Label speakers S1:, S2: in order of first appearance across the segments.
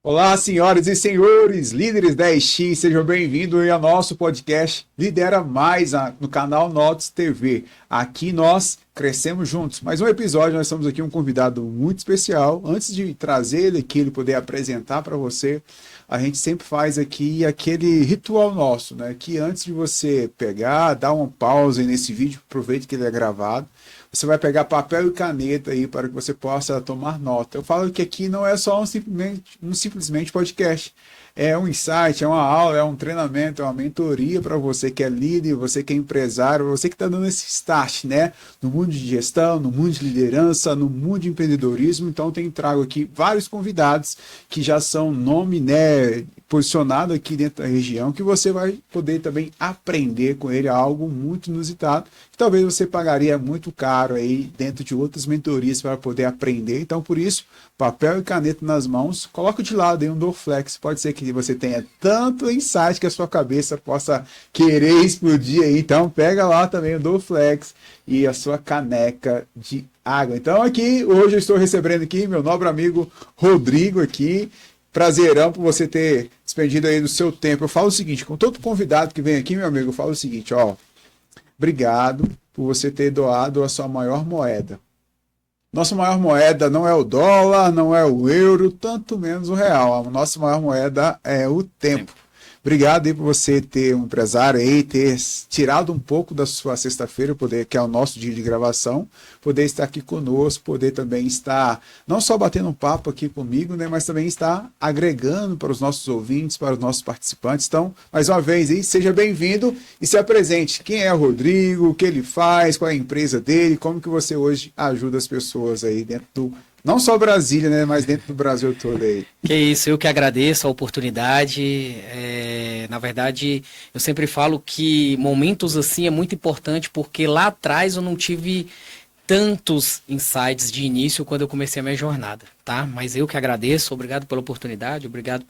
S1: Olá, senhoras e senhores, líderes da EX, sejam bem-vindos ao nosso podcast Lidera Mais no canal Notos TV. Aqui nós crescemos juntos. Mais um episódio, nós estamos aqui um convidado muito especial. Antes de trazer ele aqui, ele poder apresentar para você, a gente sempre faz aqui aquele ritual nosso, né? Que antes de você pegar, dar uma pausa nesse vídeo, aproveite que ele é gravado. Você vai pegar papel e caneta aí para que você possa tomar nota. Eu falo que aqui não é só simplesmente podcast. É um insight, é uma aula, é um treinamento, é uma mentoria para você que é líder, você que é empresário, você que está dando esse start, né? No mundo de gestão, no mundo de liderança, no mundo de empreendedorismo. Então, trago aqui vários convidados que já são nome, né? Posicionado aqui dentro da região, que você vai poder também aprender com ele algo muito inusitado, que talvez você pagaria muito caro aí dentro de outras mentorias para poder aprender. Então, por isso, papel e caneta nas mãos, coloca de lado aí um Dorflex. Pode ser que você tenha tanto insight que a sua cabeça possa querer explodir aí. Então, pega lá também o Dorflex e a sua caneca de água. Então, aqui, hoje eu estou recebendo aqui meu nobre amigo Rodrigo aqui. Prazerão por você ter despendido aí do seu tempo. Eu falo o seguinte, com todo convidado que vem aqui, meu amigo, eu falo o seguinte, ó. Obrigado por você ter doado a sua maior moeda. Nossa maior moeda não é o dólar, não é o euro, tanto menos o real. A nossa maior moeda é o tempo. Obrigado aí por você ter um empresário aí, ter tirado um pouco da sua sexta-feira, que é o nosso dia de gravação, poder estar aqui conosco, poder também estar não só batendo um papo aqui comigo, né, mas também estar agregando para os nossos ouvintes, para os nossos participantes. Então, mais uma vez aí, seja bem-vindo e se apresente. Quem é o Rodrigo, o que ele faz, qual é a empresa dele, como que você hoje ajuda as pessoas aí dentro do não só Brasília, né, mas dentro do Brasil todo aí.
S2: Que isso, eu que agradeço a oportunidade. Na verdade, eu sempre falo que momentos assim é muito importante porque lá atrás eu não tive tantos insights de início quando eu comecei a minha jornada, tá? Mas eu que agradeço, obrigado pela oportunidade, obrigado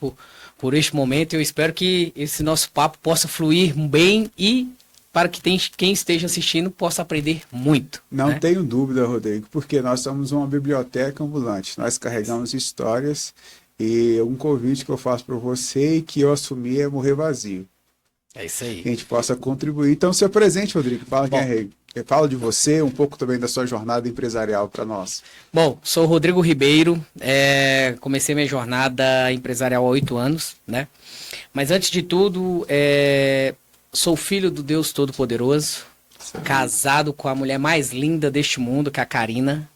S2: por este momento. Eu espero que esse nosso papo possa fluir bem e para que quem esteja assistindo possa aprender muito.
S1: Não
S2: né?
S1: tenho dúvida, Rodrigo, porque nós somos uma biblioteca ambulante. Nós carregamos histórias e um convite que eu faço para você e que eu assumi é morrer vazio.
S2: É isso aí.
S1: Que a gente possa contribuir. Então, se apresente, Rodrigo. Fala quem é rei. Fala de você, um pouco também da sua jornada empresarial para nós.
S2: Bom, sou o Rodrigo Ribeiro, comecei minha jornada empresarial há 8 anos, né? Mas antes de tudo, sou filho do Deus Todo-Poderoso, casado com a mulher mais linda deste mundo, que é a Karina,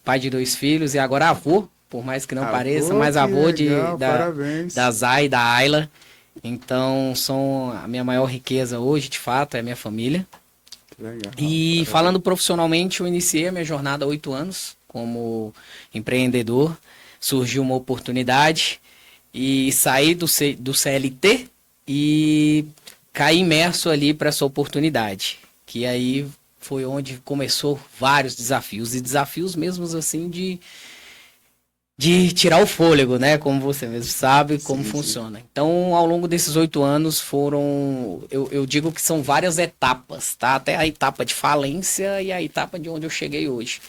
S2: pai de 2 filhos e agora avô, por mais que não pareça, mas avô da Zay e da Ayla. Então, são a minha maior riqueza hoje, de fato, é a minha família.
S1: Legal.
S2: E falando profissionalmente, eu iniciei a minha jornada há 8 anos como empreendedor. Surgiu uma oportunidade e saí do CLT e caí imerso ali para essa oportunidade. Que aí foi onde começou vários desafios. E desafios mesmos assim de tirar o fôlego, né? Como você mesmo sabe como funciona. Então, ao longo desses 8 anos foram, eu digo que são várias etapas, tá? Até a etapa de falência e a etapa de onde eu cheguei hoje.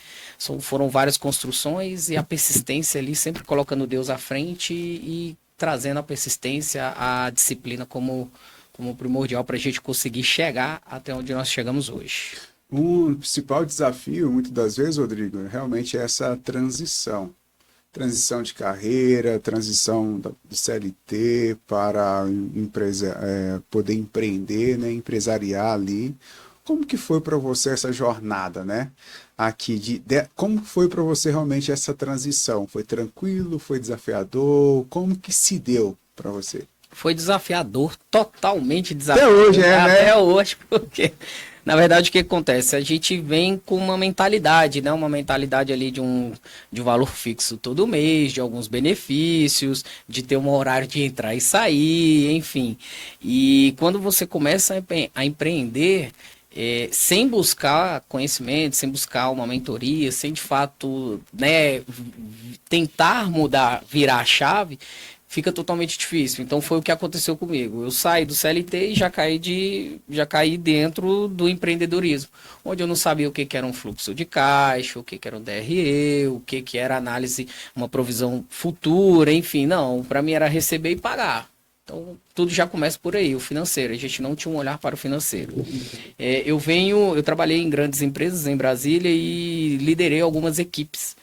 S2: Foram várias construções e a persistência ali, sempre colocando Deus à frente e trazendo a persistência, a disciplina como primordial para a gente conseguir chegar até onde nós chegamos hoje.
S1: O principal desafio, muitas das vezes, Rodrigo, realmente é essa transição de carreira, transição do CLT para poder empreender, né, empresariar ali. Como que foi para você essa jornada, né? Aqui como foi para você realmente essa transição? Foi tranquilo? Foi desafiador? Como que se deu para você?
S2: Foi desafiador, totalmente desafiador.
S1: Até hoje, né?
S2: Até hoje, porque na verdade o que acontece? A gente vem com uma mentalidade, né? Uma mentalidade ali de um valor fixo todo mês, de alguns benefícios, de ter um horário de entrar e sair, enfim. E quando você começa a empreender, sem buscar conhecimento, sem buscar uma mentoria, sem de fato, né, tentar mudar, virar a chave, fica totalmente difícil. Então foi o que aconteceu comigo. Eu saí do CLT e já caí dentro do empreendedorismo, onde eu não sabia o que que era um fluxo de caixa, o que que era um DRE, o que que era análise, uma provisão futura, enfim, não, para mim era receber e pagar. Então, tudo já começa por aí, o financeiro. A gente não tinha um olhar para o financeiro. Eu trabalhei em grandes empresas em Brasília e liderei algumas equipes.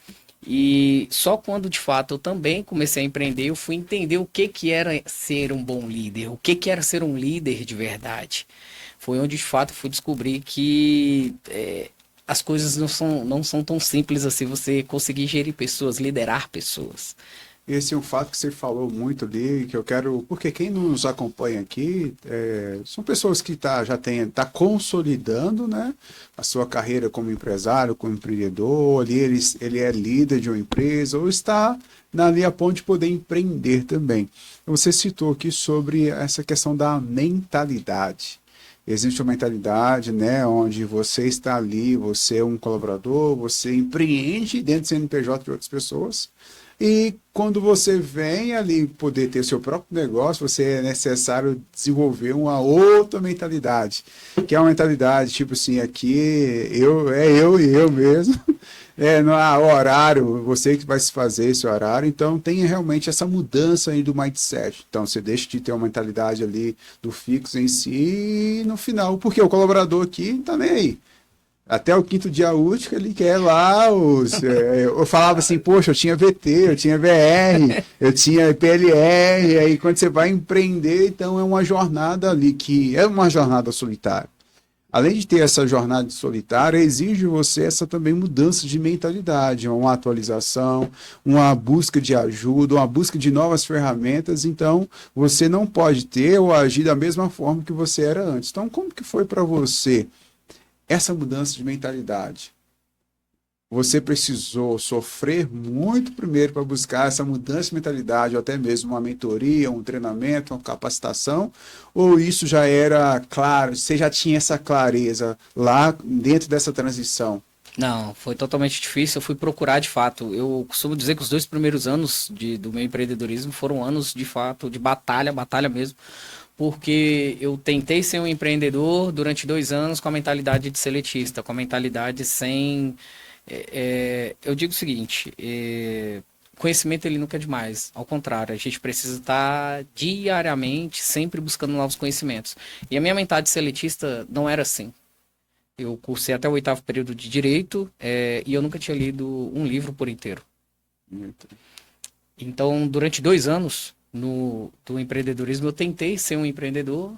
S2: E só quando, de fato, eu também comecei a empreender, eu fui entender o que que era ser um bom líder, o que que era ser um líder de verdade. Foi onde, de fato, eu fui descobrir que as coisas não são tão simples assim, você conseguir gerir pessoas, liderar pessoas.
S1: Esse é um fato que você falou muito ali, que eu quero, porque quem nos acompanha aqui são pessoas que tá consolidando, né, a sua carreira como empresário, como empreendedor, ali ele é líder de uma empresa ou está ali a ponto de poder empreender também. Você citou aqui sobre essa questão da mentalidade. Existe uma mentalidade, né, onde você está ali, você é um colaborador, você empreende dentro do CNPJ de outras pessoas. E quando você vem ali poder ter seu próprio negócio, você é necessário desenvolver uma outra mentalidade, que é uma mentalidade tipo assim, aqui eu e eu mesmo, não há horário, você que vai se fazer esse horário, então tem realmente essa mudança aí do mindset. Então você deixa de ter uma mentalidade ali do fixo em si e no final, porque o colaborador aqui não tá nem aí. Até o quinto dia útil ele quer lá eu falava assim, poxa, eu tinha VT, eu tinha VR, eu tinha PLR, aí quando você vai empreender, então é uma jornada ali que é uma jornada solitária. Além de ter essa jornada solitária, exige você essa também mudança de mentalidade, uma atualização, uma busca de ajuda, uma busca de novas ferramentas, então você não pode ter ou agir da mesma forma que você era antes. Então como que foi para você essa mudança de mentalidade? Você precisou sofrer muito primeiro para buscar essa mudança de mentalidade, ou até mesmo uma mentoria, um treinamento, uma capacitação, ou isso já era claro, você já tinha essa clareza lá dentro dessa transição?
S2: Não, foi totalmente difícil. Eu fui procurar de fato. Eu costumo dizer que os 2 primeiros anos do meu empreendedorismo foram anos de fato de batalha mesmo, porque eu tentei ser um empreendedor durante 2 anos com a mentalidade de seletista, com a mentalidade sem. Eu digo o seguinte: conhecimento ele nunca é demais. Ao contrário, a gente precisa estar diariamente sempre buscando novos conhecimentos. E a minha mentalidade seletista não era assim. Eu cursei até o 8º período de Direito e eu nunca tinha lido um livro por inteiro. Então, durante 2 anos do empreendedorismo, eu tentei ser um empreendedor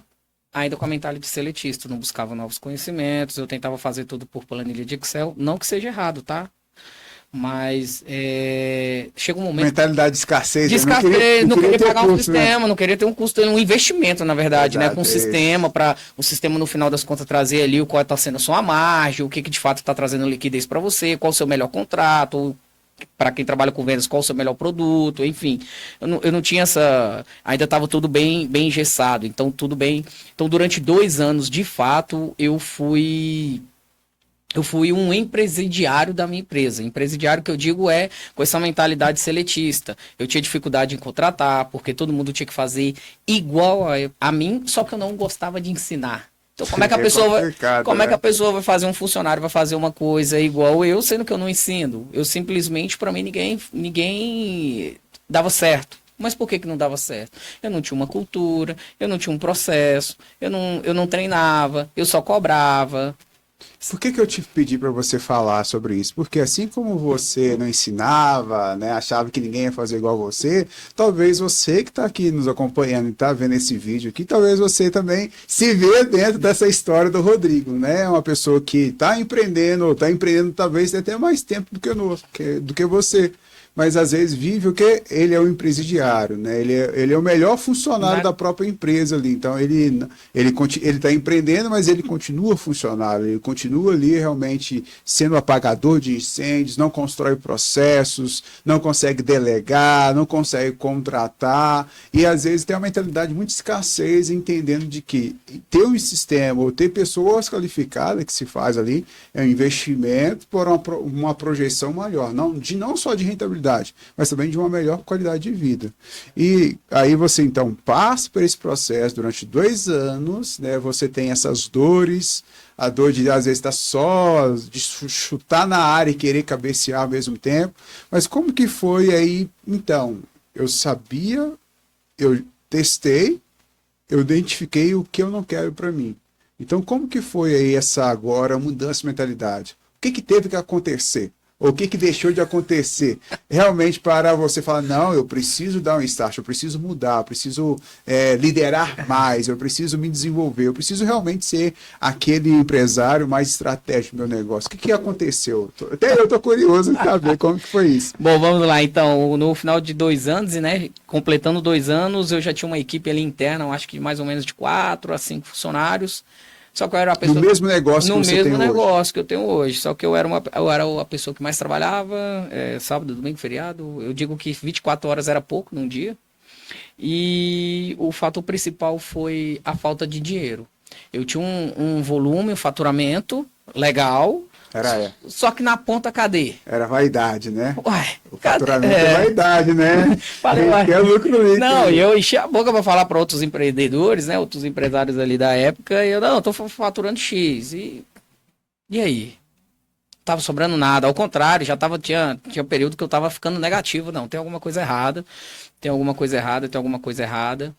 S2: ainda com a mentalidade seletista. Não buscava novos conhecimentos, eu tentava fazer tudo por planilha de Excel. Não que seja errado, tá? Mas chega um momento...
S1: Mentalidade de escassez.
S2: Não queria pagar um
S1: custo,
S2: sistema,
S1: né?
S2: não queria ter um custo, um investimento, na verdade,
S1: Exato,
S2: né? Com um sistema, para o sistema, no final das contas, trazer ali qual está sendo a sua margem, o que de fato está trazendo liquidez para você, qual o seu melhor contrato, para quem trabalha com vendas, qual o seu melhor produto, enfim. Eu não tinha essa... Ainda estava tudo bem engessado, então tudo bem. Então, durante 2 anos, de fato, eu fui um empresidiário da minha empresa. Empresidiário que eu digo com essa mentalidade seletista. Eu tinha dificuldade em contratar, porque todo mundo tinha que fazer igual a mim, só que eu não gostava de ensinar. Então como é que a pessoa vai fazer um funcionário, vai fazer uma coisa igual eu, sendo que eu não ensino? Eu simplesmente, para mim, ninguém dava certo. Mas por que não dava certo? Eu não tinha uma cultura, eu não tinha um processo, eu não treinava, eu só cobrava.
S1: Por que eu te pedi para você falar sobre isso? Porque assim como você não ensinava, né, achava que ninguém ia fazer igual você, talvez você que está aqui nos acompanhando e está vendo esse vídeo aqui, talvez você também se vê dentro dessa história do Rodrigo, né? Uma pessoa que está empreendendo talvez até mais tempo do que você. Mas às vezes vive o que? Ele é o empresidiário, né? Ele é o melhor funcionário da própria empresa ali. Então ele está empreendendo, mas ele continua funcionário, ele continua ali realmente sendo apagador de incêndios, não constrói processos, não consegue delegar, não consegue contratar, e às vezes tem uma mentalidade muito
S2: escassez,
S1: entendendo de que ter um sistema ou ter pessoas qualificadas que se faz ali é um investimento por uma projeção maior, não só de rentabilidade, produtividade, mas também de uma melhor qualidade de vida. E aí você, então, passa por esse processo durante 2 anos, né? Você tem essas dores, a dor de, às vezes, estar só, de chutar na área e querer cabecear ao mesmo tempo. Mas como que foi aí, então? Eu sabia, eu testei, eu identifiquei o que eu não quero para mim. Então, como que foi aí essa agora mudança de mentalidade? O que que teve que acontecer? Ou o que que deixou de acontecer? Realmente para você falar, não, eu preciso dar um start, eu preciso mudar, eu preciso liderar mais, eu preciso me desenvolver, eu preciso realmente ser aquele empresário mais estratégico do meu negócio. O que que aconteceu? Até eu tô curioso de saber como que foi isso.
S2: Bom, vamos lá. Então, no final de 2 anos, né, completando 2 anos, eu já tinha uma equipe ali interna, eu acho que mais ou menos de 4 a 5 funcionários. Só que eu era a pessoa...
S1: No mesmo negócio que você tem hoje.
S2: No mesmo negócio que eu tenho hoje. Só que eu era a pessoa que mais trabalhava, sábado, domingo, feriado. Eu digo que 24 horas era pouco num dia. E o fator principal foi a falta de dinheiro. Eu tinha um volume, um faturamento legal. Só que na ponta, cadê?
S1: Era vaidade, né?
S2: Uai,
S1: o faturamento é vaidade, né?
S2: Falei,
S1: é lucro líquido.
S2: Não, e eu enchi a boca para falar para outros empreendedores, né? Outros empresários ali da época. E eu, não, tô faturando X. E aí? Tava sobrando nada. Ao contrário, tinha um período que eu tava ficando negativo. Não, tem alguma coisa errada. Tem alguma coisa errada, tem alguma coisa errada.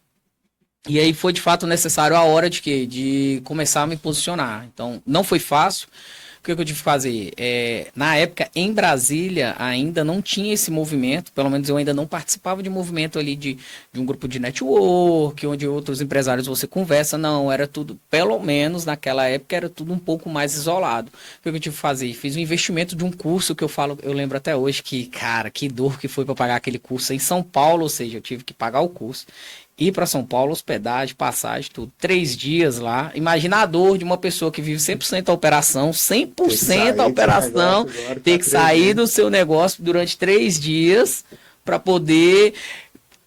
S2: E aí foi de fato necessário a hora de quê? De começar a me posicionar. Então, não foi fácil. O que eu tive que fazer? Na época, em Brasília, ainda não tinha esse movimento, pelo menos eu ainda não participava de movimento ali de um grupo de network, onde outros empresários você conversa, não, era tudo, pelo menos naquela época, era tudo um pouco mais isolado. O que eu tive que fazer? Fiz um investimento de um curso que eu lembro até hoje que, cara, que dor que foi para pagar aquele curso em São Paulo, ou seja, eu tive que pagar o curso. Ir para São Paulo, hospedagem, passagem, tudo. 3 dias lá. Imagina a dor de uma pessoa que vive 100% a operação, 100% a operação, ter que sair do seu negócio durante 3 dias para poder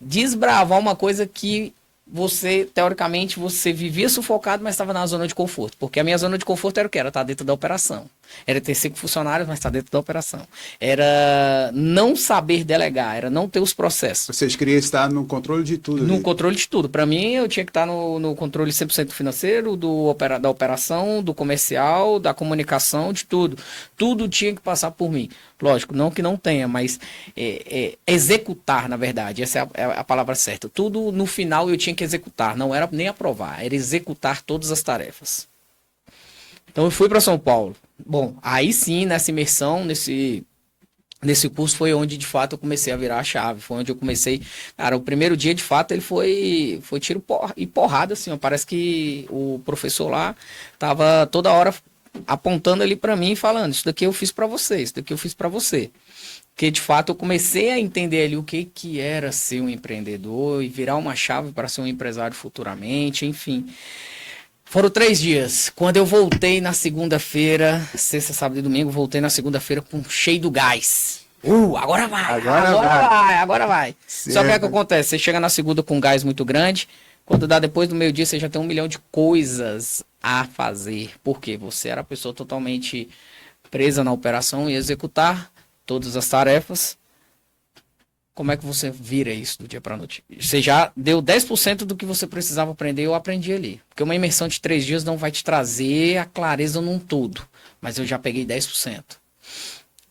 S2: desbravar uma coisa que você, teoricamente, você vivia sufocado, mas estava na zona de conforto. Porque a minha zona de conforto era o quê? Era estar dentro da operação. Era ter 5 funcionários, mas estar dentro da operação. Era não saber delegar, era não ter os processos.
S1: Vocês queriam estar no controle de tudo.
S2: No controle de tudo. Para mim, eu tinha que estar no controle 100% financeiro, da operação, do comercial, da comunicação, de tudo. Tudo tinha que passar por mim. Lógico, não que não tenha, mas executar, na verdade. Essa é a palavra certa. Tudo, no final, eu tinha que executar. Não era nem aprovar, era executar todas as tarefas. Então, eu fui para São Paulo. Bom, aí sim, nessa imersão, nesse curso foi onde, de fato, eu comecei a virar a chave. Foi onde eu comecei... Cara, o primeiro dia, de fato, ele foi tiro e porrada, assim. Ó. Parece que o professor lá tava toda hora apontando ali para mim e falando, isso daqui eu fiz para você, isso daqui eu fiz para você. Porque, de fato, eu comecei a entender ali o que era ser um empreendedor e virar uma chave para ser um empresário futuramente, enfim... Foram 3 dias. Quando eu voltei na segunda-feira, sexta, sábado e domingo, voltei na segunda-feira cheio do gás. Agora vai, agora vai.
S1: Certo.
S2: Só que o que acontece? Você chega na segunda com um gás muito grande, quando dá depois do meio-dia, você já tem 1 milhão de coisas a fazer. Porque você era a pessoa totalmente presa na operação e executar todas as tarefas. Como é que você vira isso do dia para a noite? Você já deu 10% do que você precisava aprender, eu aprendi ali. Porque uma imersão de 3 dias não vai te trazer a clareza num todo. Mas eu já peguei 10%.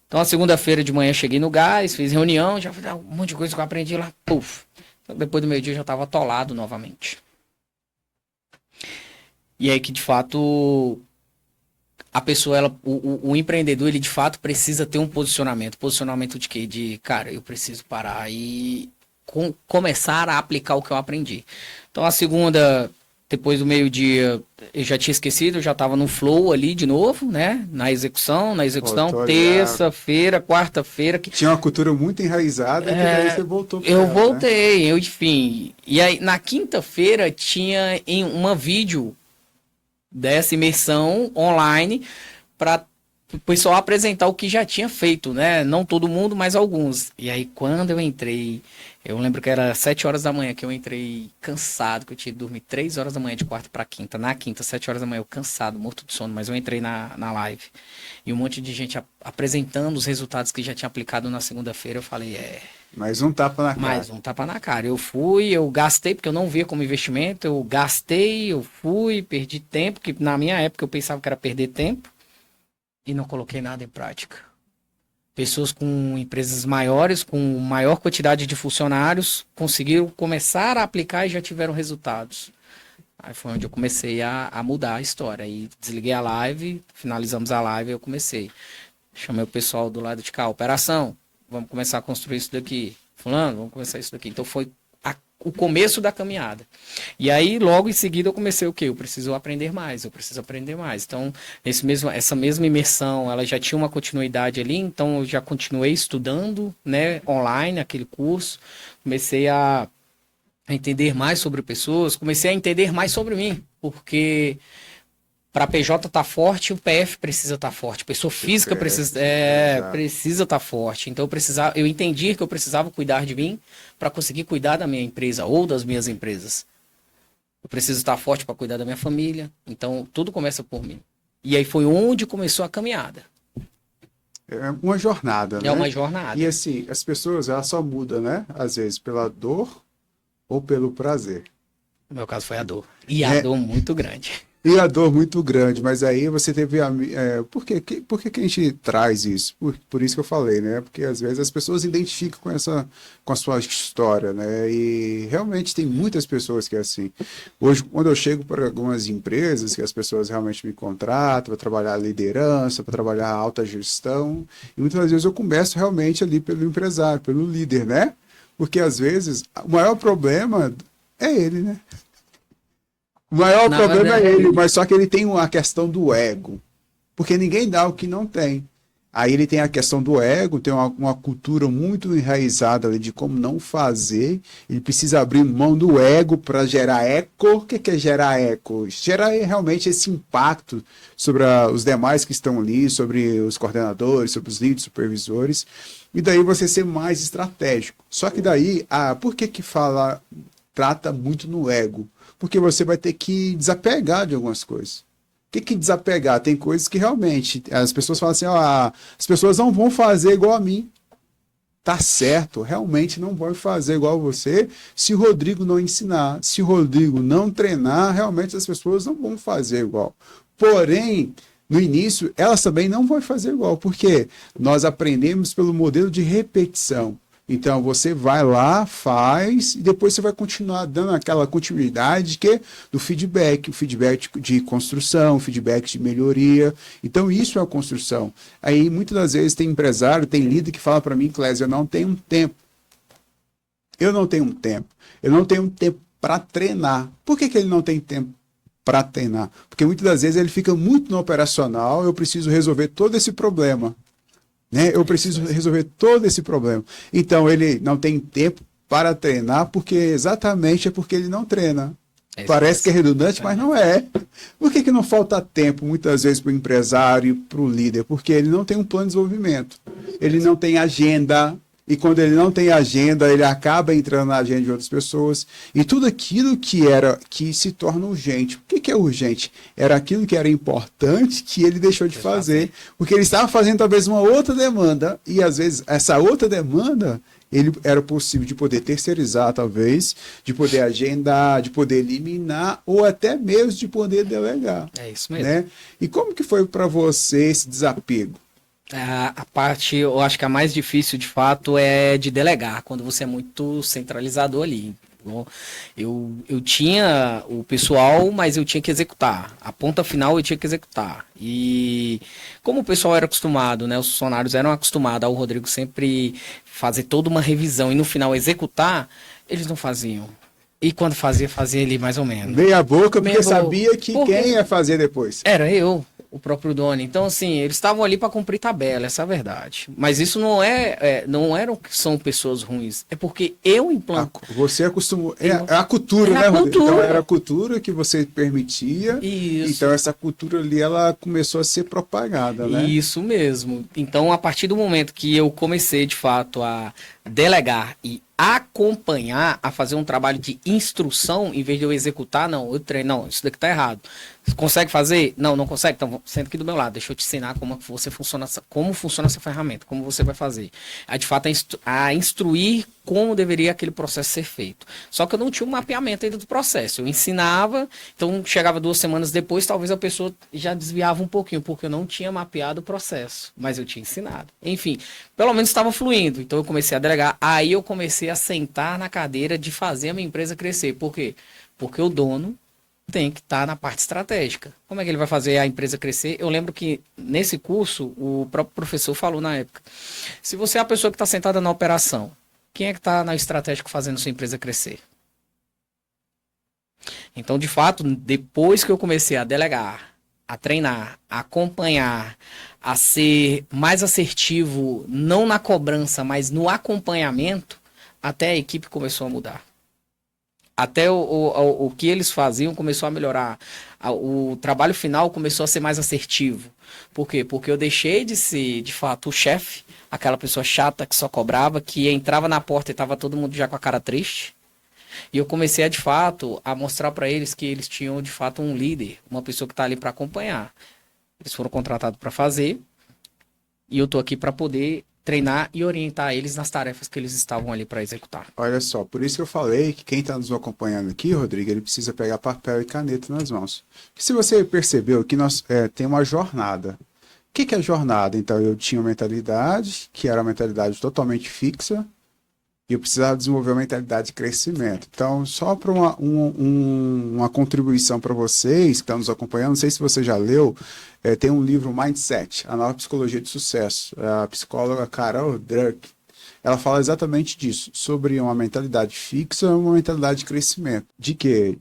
S2: Então, a segunda-feira de manhã, cheguei no gás, fiz reunião, já fiz um monte de coisa que eu aprendi lá. Puf. Então, depois do meio-dia, eu já estava atolado novamente. E aí que, de fato... A pessoa, o empreendedor, ele de fato precisa ter um posicionamento. Posicionamento de quê? De, cara, eu preciso parar e começar a aplicar o que eu aprendi. Então, a segunda, depois do meio-dia, eu já tinha esquecido, eu já estava no flow ali de novo, né? Na execução. Terça-feira, quarta-feira.
S1: Tinha uma cultura muito enraizada, que daí você voltou.
S2: Eu voltei, enfim. E aí, na quinta-feira, tinha uma vídeo dessa imersão online para o pessoal apresentar o que já tinha feito, né? Não todo mundo, mas alguns. E aí, quando eu entrei, Eu lembro que era 7 horas da manhã que eu entrei cansado, que eu tinha que dormir 3 horas da manhã de quarta para quinta. Na quinta, 7 horas da manhã, eu cansado, morto de sono, mas eu entrei na live. E um monte de gente apresentando os resultados que já tinha aplicado na segunda-feira. Eu falei,
S1: Mais um tapa na cara.
S2: mais um tapa na cara. Eu fui, eu gastei, porque eu não via como investimento. Eu gastei, eu fui, perdi tempo, que na minha época eu pensava que era perder tempo. E não coloquei nada em prática. Pessoas com empresas maiores, com maior quantidade de funcionários, conseguiram começar a aplicar e já tiveram resultados. Aí foi onde eu comecei a mudar a história. Aí desliguei a live, finalizamos a live e eu comecei. Chamei o pessoal do lado de cá, operação, vamos começar a construir isso daqui. Fulano, vamos começar isso daqui. Então foi o começo da caminhada. E aí, logo em seguida, eu comecei o quê? Eu preciso aprender mais, eu preciso aprender mais. Então, essa mesma imersão, ela já tinha uma continuidade ali, então eu já continuei estudando, né, online, aquele curso. Comecei a entender mais sobre pessoas, comecei a entender mais sobre mim, porque para PJ estar forte, o PF precisa estar forte. Pessoa física precisa estar forte. Então eu entendi que eu precisava cuidar de mim para conseguir cuidar da minha empresa ou das minhas empresas. Eu preciso estar forte para cuidar da minha família. Então tudo começa por mim. E aí foi onde começou a caminhada.
S1: É uma jornada, né?
S2: É uma jornada.
S1: E assim, as pessoas, elas só mudam, né? Às vezes pela dor ou pelo prazer.
S2: No meu caso foi a dor. E a dor muito grande.
S1: E a dor muito grande, mas aí você teve por que a gente traz isso? Por isso que eu falei, né? Porque às vezes as pessoas identificam com a sua história, né? E realmente tem muitas pessoas que é assim. Hoje, quando eu chego para algumas empresas, que as pessoas realmente me contratam para trabalhar liderança, para trabalhar alta gestão, e muitas vezes eu começo realmente ali pelo empresário, pelo líder, né? Porque às vezes o maior problema é ele, né? O maior problema é ele, mas só que ele tem a questão do ego. Porque ninguém dá o que não tem. Aí ele tem a questão do ego, tem uma cultura muito enraizada ali de como não fazer. Ele precisa abrir mão do ego para gerar eco. O que é gerar eco? Gerar realmente esse impacto sobre os demais que estão ali, sobre os coordenadores, sobre os líderes, supervisores. E daí você ser mais estratégico. Só que daí, por que trata muito no ego? Porque você vai ter que desapegar de algumas coisas. O que desapegar? Tem coisas que realmente as pessoas falam assim, as pessoas não vão fazer igual a mim. Tá certo, realmente não vão fazer igual a você se o Rodrigo não ensinar. Se o Rodrigo não treinar, realmente as pessoas não vão fazer igual. Porém, no início, elas também não vão fazer igual, porque nós aprendemos pelo modelo de repetição. Então, você vai lá, faz, e depois você vai continuar dando aquela continuidade do feedback, o feedback de construção, o feedback de melhoria. Então, isso é a construção. Aí, muitas das vezes, tem empresário, tem líder que fala para mim, Clésio, eu não tenho tempo. Eu não tenho tempo. Eu não tenho tempo para treinar. Por que ele não tem tempo para treinar? Porque muitas das vezes ele fica muito no operacional, eu preciso resolver todo esse problema. Né? Eu preciso resolver todo esse problema. Então, ele não tem tempo para treinar, exatamente porque ele não treina. Parece que é redundante, mas não é. Por que não falta tempo, muitas vezes, para o empresário e para o líder? Porque ele não tem um plano de desenvolvimento. Ele não tem agenda. E quando ele não tem agenda, ele acaba entrando na agenda de outras pessoas. E tudo aquilo que se torna urgente. O que é urgente? Era aquilo que era importante que ele deixou de fazer. Porque ele estava fazendo talvez uma outra demanda. E às vezes essa outra demanda, ele era possível de poder terceirizar, talvez, de poder agendar, de poder eliminar, ou até mesmo de poder delegar.
S2: É isso mesmo.
S1: Né? E como que foi para você esse desapego?
S2: A parte, eu acho que a mais difícil de fato é de delegar, quando você é muito centralizador ali. Eu tinha o pessoal, mas eu tinha que executar. A ponta final eu tinha que executar. E como o pessoal era acostumado, né? Os funcionários eram acostumados ao Rodrigo sempre fazer toda uma revisão e no final executar, eles não faziam. E quando fazia ali mais ou menos.
S1: Meia boca, porque sabia que quem ia fazer depois.
S2: Era eu. O próprio dono. Então, assim, eles estavam ali para cumprir tabela, essa é a verdade. Mas isso não eram que são pessoas ruins. É porque eu implanto.
S1: Você acostumou. É a cultura, né, Rodrigo? Então, era a cultura que você permitia.
S2: Isso.
S1: Então, essa cultura ali, ela começou a ser propagada, né?
S2: Isso mesmo. Então, a partir do momento que eu comecei, de fato, a delegar e acompanhar, a fazer um trabalho de instrução, em vez de eu executar, não, eu treino, não, isso daqui tá errado. Você consegue fazer? Não, não consegue? Então, senta aqui do meu lado, deixa eu te ensinar como funciona essa ferramenta, como você vai fazer. De fato, a instruir como deveria aquele processo ser feito. Só que eu não tinha um mapeamento ainda do processo. Eu ensinava, então chegava 2 semanas depois, talvez a pessoa já desviava um pouquinho, porque eu não tinha mapeado o processo, mas eu tinha ensinado. Enfim, pelo menos estava fluindo, então eu comecei a delegar. Aí eu comecei a sentar na cadeira de fazer a minha empresa crescer. Por quê? Porque o dono tem que estar na parte estratégica. Como é que ele vai fazer a empresa crescer? Eu lembro que nesse curso, o próprio professor falou na época, se você é a pessoa que está sentada na operação, quem é que está na estratégico fazendo sua empresa crescer? Então, de fato, depois que eu comecei a delegar, a treinar, a acompanhar, a ser mais assertivo, não na cobrança, mas no acompanhamento, até a equipe começou a mudar. Até o que eles faziam começou a melhorar. O trabalho final começou a ser mais assertivo. Por quê? Porque eu deixei de ser, de fato, o chefe, aquela pessoa chata que só cobrava, que entrava na porta e estava todo mundo já com a cara triste. E eu comecei, de fato, a mostrar para eles que eles tinham, de fato, um líder, uma pessoa que está ali para acompanhar. Eles foram contratados para fazer e eu estou aqui para poder treinar e orientar eles nas tarefas que eles estavam ali para executar.
S1: Olha só, por isso que eu falei que quem está nos acompanhando aqui, Rodrigo, ele precisa pegar papel e caneta nas mãos. Porque se você percebeu que nós tem uma jornada. O que é a jornada? Então, eu tinha uma mentalidade, que era uma mentalidade totalmente fixa, e eu precisava desenvolver uma mentalidade de crescimento. Então, só para uma contribuição para vocês que estão nos acompanhando, não sei se você já leu, tem um livro Mindset, a nova psicologia de sucesso. A psicóloga Carol Dweck, ela fala exatamente disso, sobre uma mentalidade fixa e uma mentalidade de crescimento. De que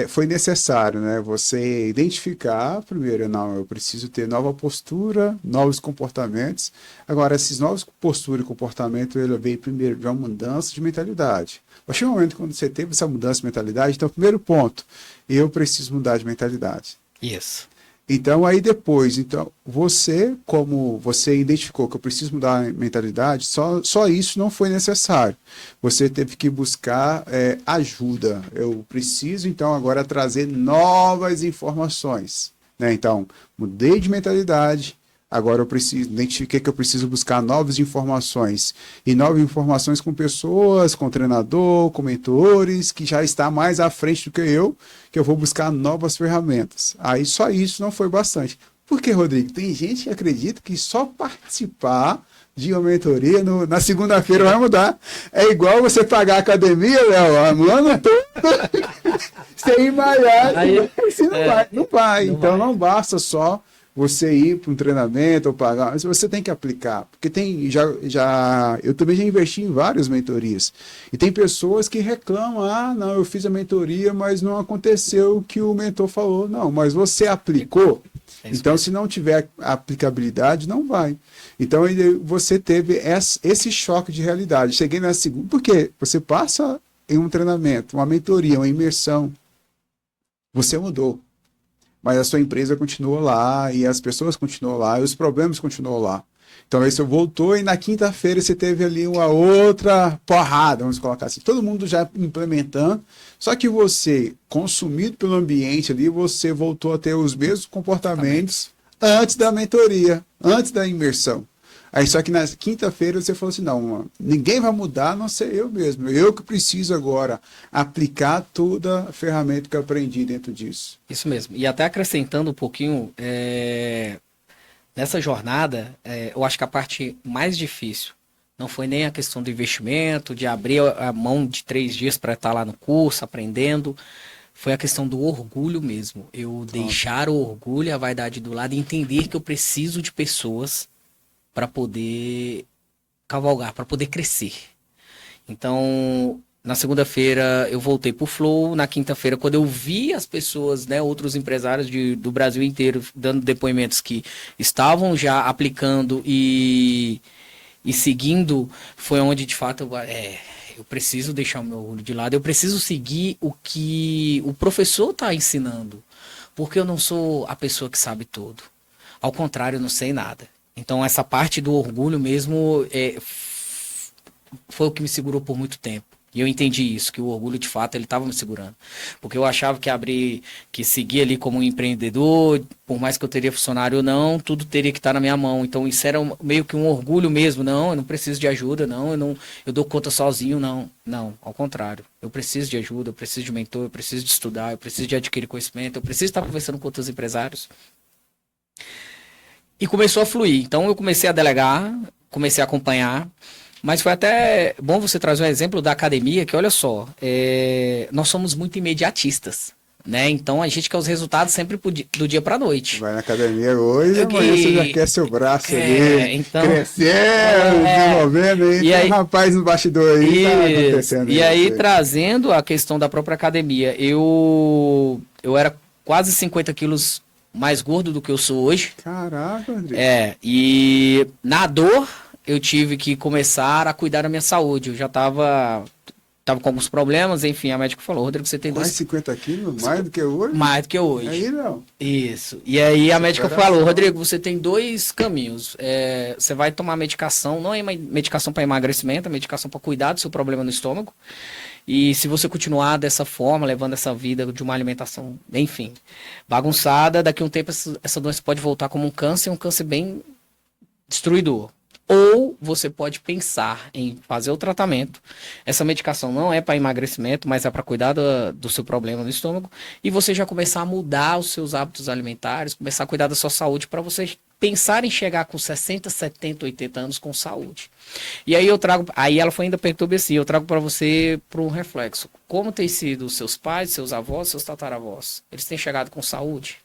S1: foi necessário, né, você identificar, primeiro, não, eu preciso ter nova postura, novos comportamentos. Agora, esses novos posturas e comportamento, ele veio primeiro de uma mudança de mentalidade. A partir do momento quando você teve essa mudança de mentalidade, então, primeiro ponto, eu preciso mudar de mentalidade.
S2: Isso.
S1: Então, aí depois, então, como você identificou que eu preciso mudar a mentalidade, só isso não foi necessário. Você teve que buscar ajuda. Eu preciso, então, agora trazer novas informações. Né? Então, mudei de mentalidade, agora eu identifiquei que eu preciso buscar novas informações. E novas informações com pessoas, com treinador, com mentores, que já está mais à frente do que eu vou buscar novas ferramentas. Aí só isso não foi bastante. Por que, Rodrigo? Tem gente que acredita que só participar de uma mentoria na segunda-feira vai mudar. É igual você pagar a academia, Léo, o ano todo, sem malhar, não vai. Então não basta só você ir para um treinamento ou pagar, mas você tem que aplicar, porque eu também já investi em várias mentorias, e tem pessoas que reclamam, não, eu fiz a mentoria, mas não aconteceu o que o mentor falou. Não, mas você aplicou, então se não tiver aplicabilidade, não vai. Então você teve esse choque de realidade. Cheguei na segunda, porque você passa em um treinamento, uma mentoria, uma imersão, você mudou. Mas a sua empresa continuou lá, e as pessoas continuam lá, e os problemas continuam lá. Então aí você voltou e na quinta-feira você teve ali uma outra porrada, vamos colocar assim. Todo mundo já implementando, só que você, consumido pelo ambiente ali, você voltou a ter os mesmos comportamentos antes da mentoria, antes da imersão. Aí só que na quinta-feira você falou assim, não, ninguém vai mudar, a não ser eu mesmo. Eu que preciso agora aplicar toda a ferramenta que eu aprendi dentro disso.
S2: Isso mesmo. E até acrescentando um pouquinho, nessa jornada, eu acho que a parte mais difícil não foi nem a questão do investimento, de abrir a mão de 3 dias para estar lá no curso, aprendendo. Foi a questão do orgulho mesmo. Eu deixar o orgulho e a vaidade do lado e entender que eu preciso de pessoas para poder cavalgar, para poder crescer. Então, na segunda-feira eu voltei pro Flow, na quinta-feira quando eu vi as pessoas, né, outros empresários do Brasil inteiro dando depoimentos que estavam já aplicando e seguindo, foi onde de fato eu preciso deixar o meu orgulho de lado, eu preciso seguir o que o professor está ensinando, porque eu não sou a pessoa que sabe tudo. Ao contrário, eu não sei nada. Então, essa parte do orgulho mesmo foi o que me segurou por muito tempo. E eu entendi isso, que o orgulho, de fato, ele estava me segurando. Porque eu achava que seguir ali como um empreendedor, por mais que eu teria funcionário ou não, tudo teria que estar na minha mão. Então isso era meio que um orgulho mesmo. Não, eu não preciso de ajuda, eu dou conta sozinho, não. Não, ao contrário. Eu preciso de ajuda, eu preciso de mentor, eu preciso de estudar, eu preciso de adquirir conhecimento, eu preciso estar conversando com outros empresários. E começou a fluir. Então eu comecei a delegar, comecei a acompanhar. Mas foi até bom você trazer um exemplo da academia, que olha só, nós somos muito imediatistas, né? Então a gente quer os resultados sempre do dia para a noite.
S1: Vai na academia hoje, amanhã você já quer seu braço ali,
S2: então,
S1: crescendo, desenvolvendo, e tem um rapaz no bastidor aí, tá acontecendo.
S2: E aí, trazendo a questão da própria academia, eu era quase 50 quilos mais gordo do que eu sou hoje.
S1: Caraca, Rodrigo.
S2: E na dor, eu tive que começar a cuidar da minha saúde. Eu já estava com alguns problemas, enfim, a médica falou, Rodrigo, você tem
S1: mais 50 quilos? Mais do que hoje?
S2: Mais do que hoje.
S1: Aí não.
S2: Isso. E aí a médica falou, Rodrigo, você tem 2 caminhos. Você vai tomar medicação, não é medicação para emagrecimento, é medicação para cuidar do seu problema no estômago. E se você continuar dessa forma, levando essa vida de uma alimentação, enfim, bagunçada, daqui a um tempo essa doença pode voltar como um câncer bem destruidor. Ou você pode pensar em fazer o tratamento. Essa medicação não é para emagrecimento, mas é para cuidar do seu problema no estômago. E você já começar a mudar os seus hábitos alimentares, começar a cuidar da sua saúde para você pensar em chegar com 60, 70, 80 anos com saúde. E aí aí ela foi ainda perturbada assim, eu trago para você para um reflexo. Como tem sido os seus pais, seus avós, seus tataravós? Eles têm chegado com saúde?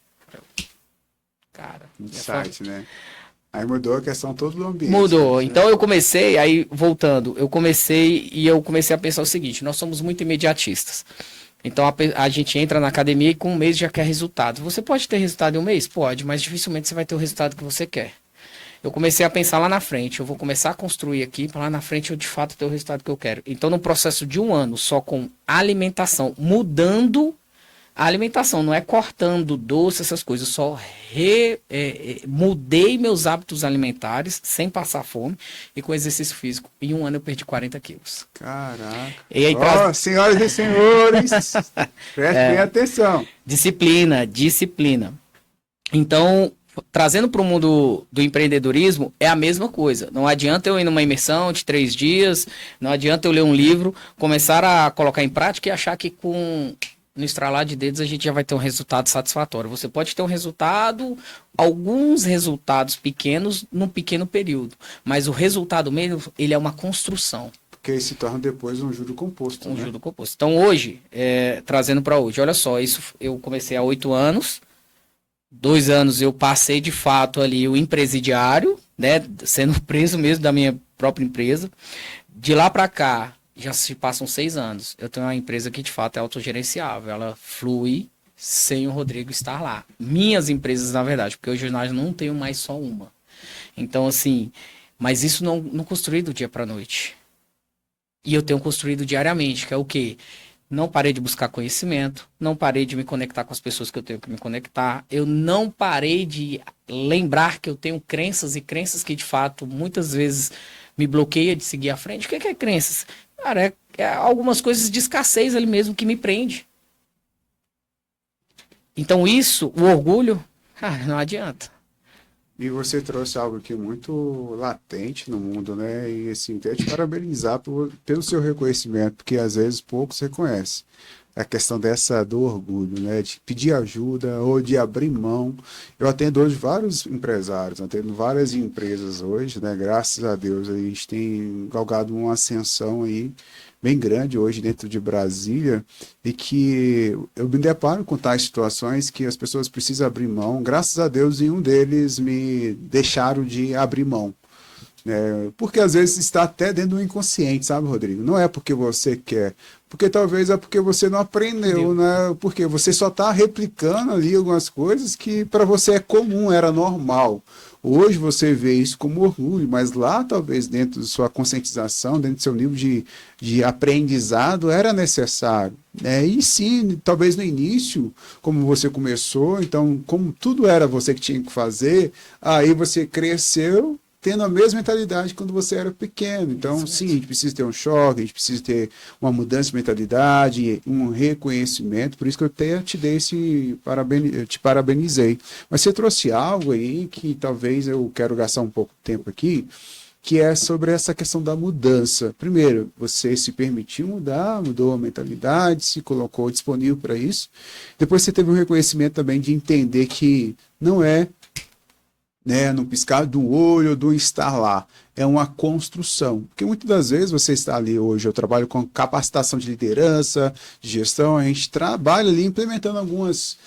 S2: Cara,
S1: insight, né? Aí mudou a questão todo do ambiente.
S2: Mudou. Né? Então eu comecei, aí voltando, eu comecei a pensar o seguinte, nós somos muito imediatistas. Então a gente entra na academia e com um mês já quer resultado. Você pode ter resultado em um mês? Pode, mas dificilmente você vai ter o resultado que você quer. Eu comecei a pensar lá na frente, eu vou começar a construir aqui, para lá na frente eu de fato ter o resultado que eu quero. Então no processo de 1 ano, só com alimentação, mudando a alimentação, não é cortando doce, essas coisas, só mudei meus hábitos alimentares sem passar fome e com exercício físico. Em 1 ano eu perdi 40 quilos.
S1: Caraca.
S2: E aí,
S1: senhoras e senhores, prestem atenção.
S2: Disciplina. Então, trazendo para o mundo do empreendedorismo, é a mesma coisa. Não adianta eu ir numa imersão de 3 dias, não adianta eu ler um livro, começar a colocar em prática e achar que no estralar de dedos a gente já vai ter um resultado satisfatório. Você pode ter um resultado, alguns resultados pequenos num pequeno período, mas o resultado mesmo, ele é uma construção.
S1: Porque aí se torna depois um juro composto.
S2: Juro composto. Então hoje, trazendo para hoje, olha só, isso eu comecei há 8 anos, 2 anos eu passei de fato ali o empresidiário, né, sendo preso mesmo da minha própria empresa. De lá para cá, já se passam 6 anos. Eu tenho uma empresa que de fato é autogerenciável. Ela flui sem o Rodrigo estar lá. Minhas empresas, na verdade, porque hoje nós não tenho mais só uma. Então, assim, mas isso não construí do dia para a noite. E eu tenho construído diariamente, que é o quê? Não parei de buscar conhecimento, não parei de me conectar com as pessoas que eu tenho que me conectar, eu não parei de lembrar que eu tenho crenças e crenças que de fato muitas vezes me bloqueia de seguir à frente. O que é crenças? Cara, é algumas coisas de escassez ali mesmo que me prende. Então isso, o orgulho, não adianta.
S1: E você trouxe algo aqui muito latente no mundo, né? E assim, quero te parabenizar pelo seu reconhecimento, porque às vezes poucos reconhecem. A questão do orgulho, né? De pedir ajuda ou de abrir mão. Eu atendo hoje vários empresários, atendo várias empresas hoje, né? Graças a Deus a gente tem galgado uma ascensão aí bem grande hoje dentro de Brasília, e que eu me deparo com tais situações que as pessoas precisam abrir mão. Graças a Deus, nenhum deles me deixaram de abrir mão. Porque às vezes está até dentro do inconsciente, sabe, Rodrigo? Não é porque você quer, porque talvez é porque você não aprendeu, né? Porque você só está replicando ali algumas coisas que para você é comum, era normal. Hoje você vê isso como orgulho, mas lá talvez dentro de sua conscientização, dentro do seu nível de aprendizado, era necessário. E sim, talvez no início, como você começou, então como tudo era você que tinha que fazer, aí você cresceu, tendo a mesma mentalidade quando você era pequeno. Então, sim, a gente precisa ter um choque, a gente precisa ter uma mudança de mentalidade, um reconhecimento. Por isso que eu até te dei eu te parabenizei. Mas você trouxe algo aí que talvez eu quero gastar um pouco de tempo aqui, que é sobre essa questão da mudança. Primeiro, você se permitiu mudar, mudou a mentalidade, se colocou disponível para isso. Depois você teve um reconhecimento também de entender que não é, né, no piscar do olho, do estar lá. É uma construção. Porque muitas das vezes você está ali hoje, eu trabalho com capacitação de liderança, de gestão, a gente trabalha ali implementando algumas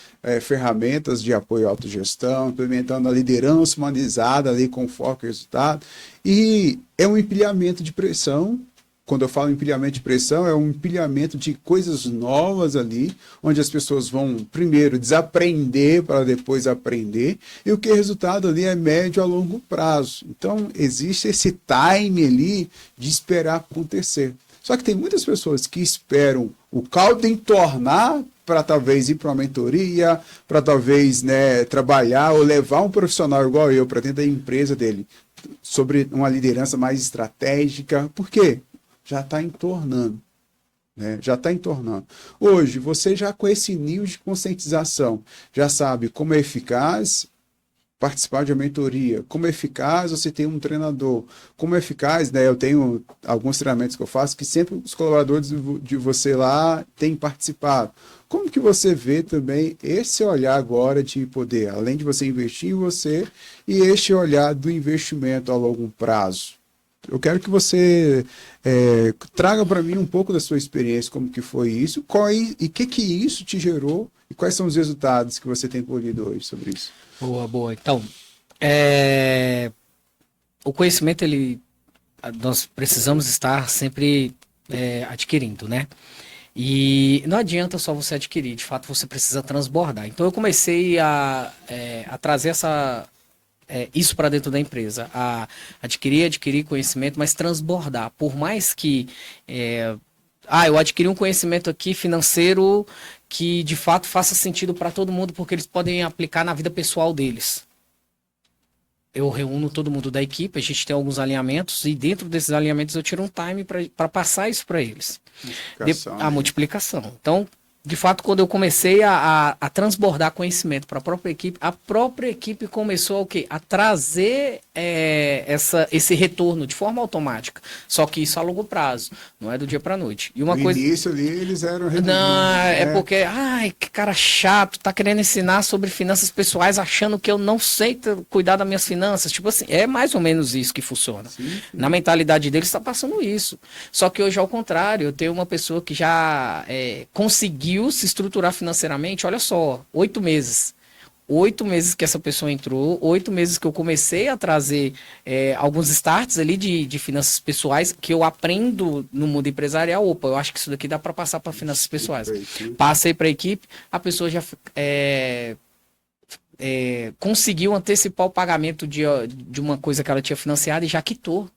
S1: ferramentas de apoio à autogestão, implementando a liderança humanizada ali com foco e resultado. E é um empilhamento de pressão. Quando eu falo empilhamento de pressão, é um empilhamento de coisas novas ali, onde as pessoas vão primeiro desaprender para depois aprender, e o que é resultado ali é médio a longo prazo. Então, existe esse time ali de esperar acontecer. Só que tem muitas pessoas que esperam o caldo entornar para talvez ir para uma mentoria, para talvez, né, trabalhar ou levar um profissional igual eu para dentro da empresa dele, sobre uma liderança mais estratégica. Por quê? Já está entornando, né? Já está entornando. Hoje, você já com esse nível de conscientização, já sabe como é eficaz participar de uma mentoria, como é eficaz você ter um treinador, como é eficaz, né? Eu tenho alguns treinamentos que eu faço que sempre os colaboradores de você lá têm participado. Como que você vê também esse olhar agora de poder, além de você investir em você, e este olhar do investimento a longo prazo? Eu quero que você traga para mim um pouco da sua experiência, como que foi isso, e o que isso te gerou, e quais são os resultados que você tem colhido hoje sobre isso.
S2: Boa, boa. Então, o conhecimento, nós precisamos estar sempre adquirindo, né? E não adianta só você adquirir, de fato você precisa transbordar. Então eu comecei a trazer isso para dentro da empresa, a adquirir conhecimento, mas transbordar. Por mais que eu adquiri um conhecimento aqui financeiro que de fato faça sentido para todo mundo, porque eles podem aplicar na vida pessoal deles. Eu reúno todo mundo da equipe, a gente tem alguns alinhamentos, e dentro desses alinhamentos eu tiro um time para passar isso para eles. A multiplicação. Então, de fato, quando eu comecei a transbordar conhecimento para a própria equipe começou a, a trazer esse retorno de forma automática. Só que isso a longo prazo, não é do dia para a noite. E uma
S1: no início ali eles eram
S2: não, porque, que cara chato, tá querendo ensinar sobre finanças pessoais achando que eu não sei cuidar das minhas finanças. Tipo assim, é mais ou menos isso que funciona. Sim. Na mentalidade deles está passando isso. Só que hoje, ao contrário, eu tenho uma pessoa que já conseguiu se estruturar financeiramente, olha só, 8 meses. 8 meses que essa pessoa entrou, 8 meses que eu comecei a trazer alguns starts ali de finanças pessoais que eu aprendo no mundo empresarial. Opa, eu acho que isso daqui dá para passar para finanças pessoais. Passei para a equipe, a pessoa já conseguiu antecipar o pagamento de uma coisa que ela tinha financiado e já quitou.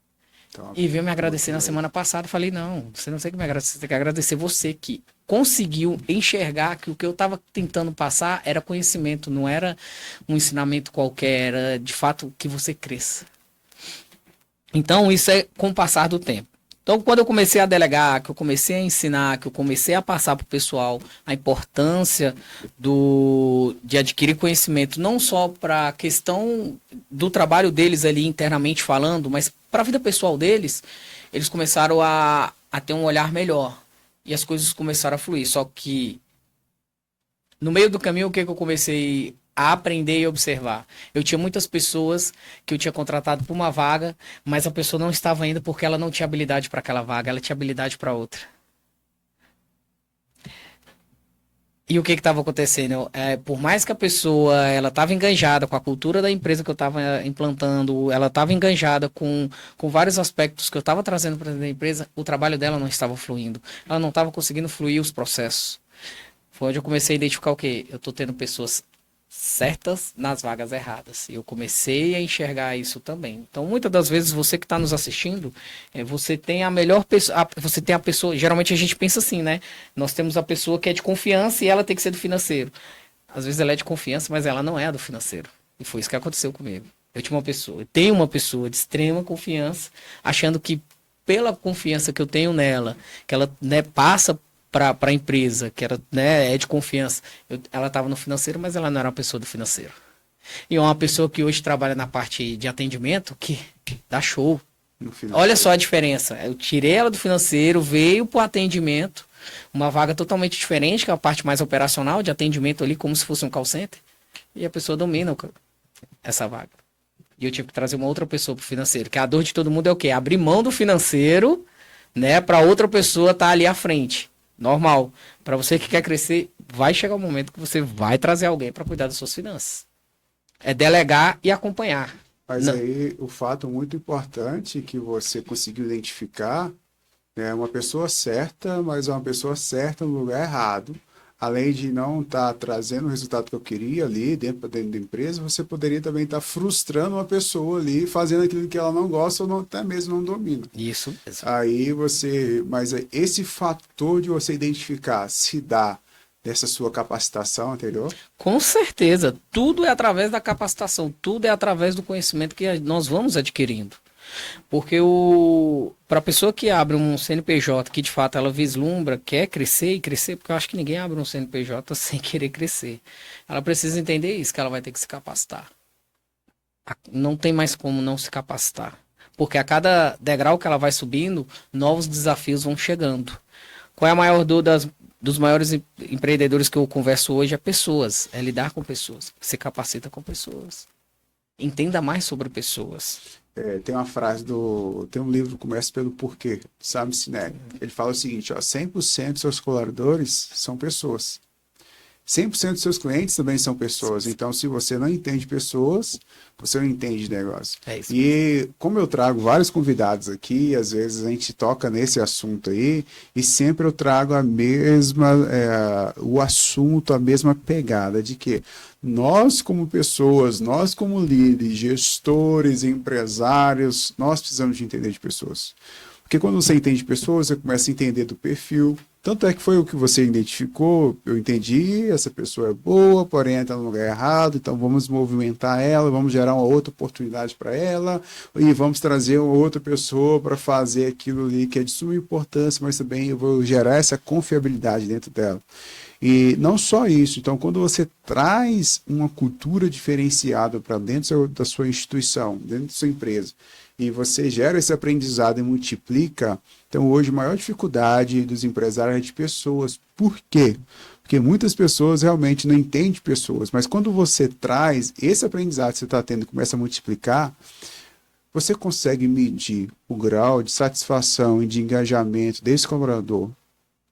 S2: E veio me agradecer na semana passada. Falei, não, você não tem que me agradecer, você tem que agradecer você que conseguiu enxergar que o que eu estava tentando passar era conhecimento, não era um ensinamento qualquer, era de fato que você cresça. Então, isso é com o passar do tempo. Então, quando eu comecei a delegar, que eu comecei a ensinar, que eu comecei a passar para o pessoal a importância de adquirir conhecimento, não só para a questão do trabalho deles ali internamente falando, mas para a vida pessoal deles, eles começaram a ter um olhar melhor. E as coisas começaram a fluir. Só que no meio do caminho, o que eu comecei a aprender e observar? Eu tinha muitas pessoas que eu tinha contratado para uma vaga, mas a pessoa não estava indo porque ela não tinha habilidade para aquela vaga, ela tinha habilidade para outra. E o que estava acontecendo? Por mais que a pessoa ela estava enganjada com a cultura da empresa que eu estava implantando, ela estava enganjada com vários aspectos que eu estava trazendo para dentro da empresa, o trabalho dela não estava fluindo. Ela não estava conseguindo fluir os processos. Foi onde eu comecei a identificar o quê? Eu estou tendo pessoas certas nas vagas erradas. Eu comecei a enxergar isso também. Então, muitas das vezes, você que está nos assistindo, você tem a melhor pessoa, você tem a pessoa, geralmente a gente pensa assim, né? Nós temos a pessoa que é de confiança e ela tem que ser do financeiro. Às vezes ela é de confiança, mas ela não é do financeiro. E foi isso que aconteceu comigo. eu tenho uma pessoa de extrema confiança, achando que pela confiança que eu tenho nela, que ela, né, passa para a empresa, que era, né, é de confiança, ela estava no financeiro, mas ela não era uma pessoa do financeiro. E é uma pessoa que hoje trabalha na parte de atendimento, que dá show. Olha só a diferença. Eu tirei ela do financeiro, veio para o atendimento, uma vaga totalmente diferente, que é a parte mais operacional de atendimento ali, como se fosse um call center. E a pessoa domina essa vaga. E eu tive que trazer uma outra pessoa para o financeiro, que a dor de todo mundo é o quê? Abrir mão do financeiro, né, para outra pessoa estar ali à frente. Normal. Para você que quer crescer, vai chegar um momento que você vai trazer alguém para cuidar das suas finanças. É delegar e acompanhar.
S1: Mas aí o fato muito importante que você conseguiu identificar é uma pessoa certa, mas é uma pessoa certa no lugar errado. Além de não estar trazendo o resultado que eu queria ali dentro da empresa, você poderia também estar frustrando uma pessoa ali, fazendo aquilo que ela não gosta ou até mesmo não domina.
S2: Isso mesmo.
S1: Aí mas esse fator de você identificar se dá dessa sua capacitação anterior?
S2: Com certeza, tudo é através da capacitação, tudo é através do conhecimento que nós vamos adquirindo. Porque para a pessoa que abre um CNPJ, que de fato ela vislumbra, quer crescer e crescer, porque eu acho que ninguém abre um CNPJ sem querer crescer. Ela precisa entender isso, que ela vai ter que se capacitar. Não tem mais como não se capacitar. Porque a cada degrau que ela vai subindo, novos desafios vão chegando. Qual é a maior dor dos maiores empreendedores que eu converso hoje? É pessoas, é lidar com pessoas. Se capacita com pessoas. Entenda mais sobre pessoas.
S1: Tem uma frase tem um livro que começa pelo porquê, Simon Sinek. Ele fala o seguinte, 100% dos seus colaboradores são pessoas. 100% dos seus clientes também são pessoas. Então, se você não entende pessoas, você não entende negócio.
S2: É isso.
S1: E como eu trago vários convidados aqui, às vezes a gente toca nesse assunto aí, e sempre eu trago o assunto, a mesma pegada de que nós como pessoas, nós como líderes, gestores, empresários, nós precisamos de entender de pessoas. Porque quando você entende pessoas, você começa a entender do perfil. Tanto é que foi o que você identificou, eu entendi, essa pessoa é boa, porém está no lugar errado, então vamos movimentar ela, vamos gerar uma outra oportunidade para ela, e vamos trazer uma outra pessoa para fazer aquilo ali que é de suma importância, mas também eu vou gerar essa confiabilidade dentro dela. E não só isso, então quando você traz uma cultura diferenciada para dentro da sua instituição, dentro da sua empresa, e você gera esse aprendizado e multiplica, então hoje a maior dificuldade dos empresários é de pessoas. Por quê? Porque muitas pessoas realmente não entendem pessoas, mas quando você traz esse aprendizado que você está tendo e começa a multiplicar, você consegue medir o grau de satisfação e de engajamento desse colaborador,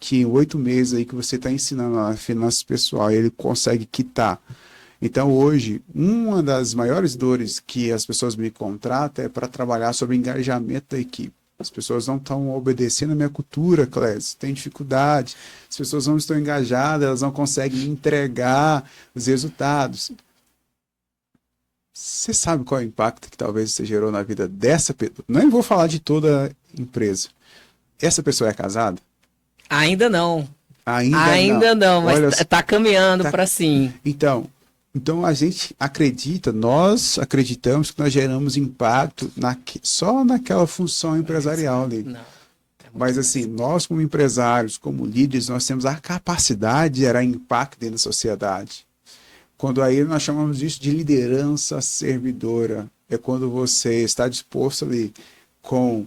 S1: que em 8 meses aí que você está ensinando a finanças pessoal, ele consegue quitar. Então, hoje, uma das maiores dores que as pessoas me contratam é para trabalhar sobre engajamento da equipe. As pessoas não estão obedecendo a minha cultura, Clécio, tem dificuldade. As pessoas não estão engajadas, elas não conseguem entregar os resultados. Você sabe qual é o impacto que talvez você gerou na vida dessa pessoa? Nem vou falar de toda a empresa. Essa pessoa é casada?
S2: Ainda não.
S1: Ainda
S2: não, mas
S1: Olha,
S2: está caminhando para sim.
S1: Então a gente acredita, nós acreditamos que nós geramos impacto só naquela função empresarial ali.
S2: Não.
S1: Mas assim, nós como empresários, como líderes, nós temos a capacidade de gerar impacto dentro da sociedade. Quando aí nós chamamos isso de liderança servidora. É quando você está disposto ali com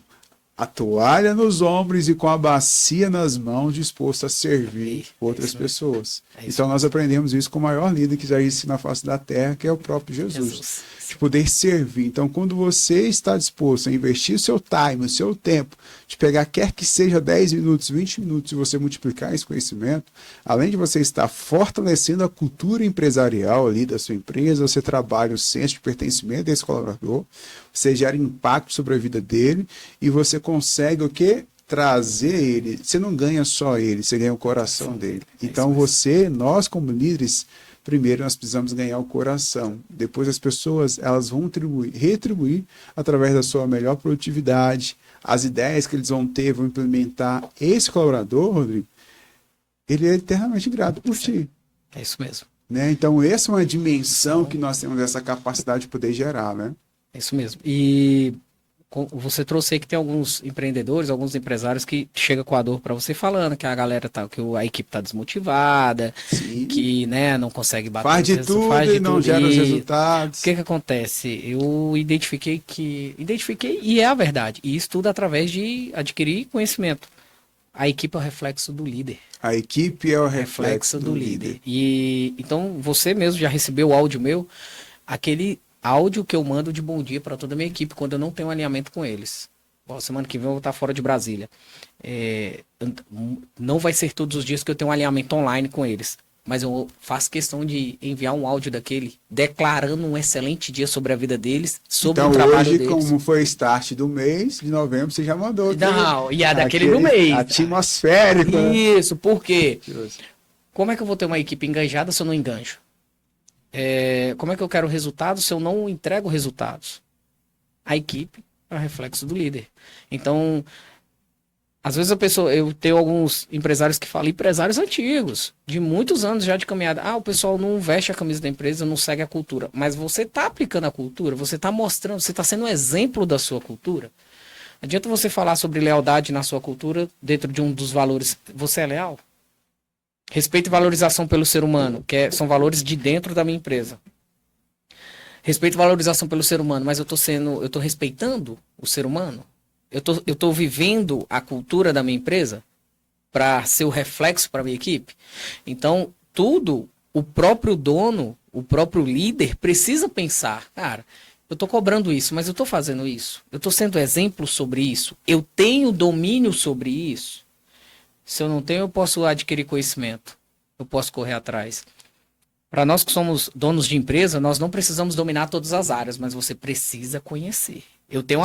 S1: a toalha nos ombros e com a bacia nas mãos, disposto a servir outras pessoas. Então nós aprendemos isso com o maior líder que já existe na face da terra, que é o próprio Jesus. De poder servir. Então quando você está disposto a investir o seu time, o seu tempo, de pegar quer que seja 10 minutos, 20 minutos, e você multiplicar esse conhecimento, além de você estar fortalecendo a cultura empresarial ali da sua empresa, você trabalha o senso de pertencimento desse colaborador, você gera impacto sobre a vida dele e você consegue o quê? Trazer ele. Você não ganha só ele, você ganha o coração dele. Então nós como líderes, primeiro nós precisamos ganhar o coração. Depois as pessoas elas vão retribuir através da sua melhor produtividade, as ideias que eles vão ter, vão implementar. Esse colaborador, Rodrigo, ele é eternamente grato por ti.
S2: É isso mesmo.
S1: Né? Então essa é uma dimensão que nós temos essa capacidade de poder gerar, né?
S2: É isso mesmo. E você trouxe aí que tem alguns empreendedores, alguns empresários que chega com a dor para você falando que a galera tá, que a equipe tá desmotivada,
S1: Sim.
S2: que, né, não consegue bater
S1: Faz de tudo
S2: faz
S1: e
S2: de
S1: não
S2: tudo.
S1: gera os
S2: E
S1: resultados.
S2: o que que acontece? Eu identifiquei e é a verdade. E isso tudo através de adquirir conhecimento. A equipe é o reflexo do líder.
S1: A equipe é o reflexo do líder.
S2: E então você mesmo já recebeu o áudio meu, aquele áudio que eu mando de bom dia para toda a minha equipe quando eu não tenho alinhamento com eles. Bom, semana que vem eu vou estar fora de Brasília. Não vai ser todos os dias que eu tenho um alinhamento online com eles, mas eu faço questão de enviar um áudio daquele declarando um excelente dia sobre a vida deles, sobre
S1: Então,
S2: o trabalho
S1: hoje,
S2: deles.
S1: como foi start do mês de novembro, você já mandou.
S2: Não, e a daquele do mês.
S1: Atmosférico.
S2: Isso, por quê? Como é que eu vou ter uma equipe engajada se eu não enganjo? Como é que eu quero resultados se eu não entrego resultados? A equipe é o reflexo do líder. Então, às vezes eu tenho alguns empresários que falam, empresários antigos, de muitos anos já de caminhada. O pessoal não veste a camisa da empresa, não segue a cultura. Mas você está aplicando a cultura, você está mostrando, você está sendo um exemplo da sua cultura. Não adianta você falar sobre lealdade na sua cultura, dentro de um dos valores. Você é leal? Respeito e valorização pelo ser humano, são valores de dentro da minha empresa. Respeito e valorização pelo ser humano, mas eu tô respeitando o ser humano? Eu tô vivendo a cultura da minha empresa para ser o reflexo para minha equipe? Então, tudo, o próprio dono, o próprio líder precisa pensar, cara, eu tô cobrando isso, mas eu tô fazendo isso. Eu tô sendo exemplo sobre isso. Eu tenho domínio sobre isso. Se eu não tenho, eu posso adquirir conhecimento. Eu posso correr atrás. Para nós que somos donos de empresa, nós não precisamos dominar todas as áreas, mas você precisa conhecer. Eu tenho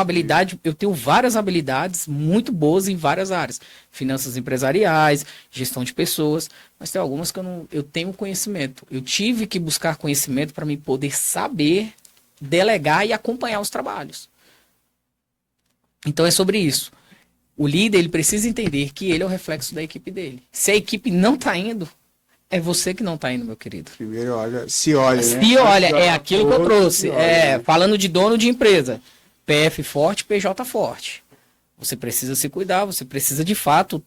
S2: várias habilidades muito boas em várias áreas. Finanças empresariais, gestão de pessoas, mas tem algumas que eu tenho conhecimento. Eu tive que buscar conhecimento para me poder saber delegar e acompanhar os trabalhos. Então é sobre isso. O líder, ele precisa entender que ele é o reflexo da equipe dele. Se a equipe não está indo, é você que não está indo, meu querido.
S1: Primeiro, se olha, né?
S2: Se olha, é aquilo que eu trouxe. Falando de dono de empresa. PF forte, PJ forte. Você precisa se cuidar, você precisa, de fato,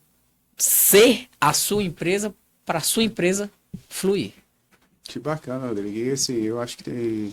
S2: ser a sua empresa para a sua empresa fluir.
S1: Que bacana, Rodrigo. E eu acho que tem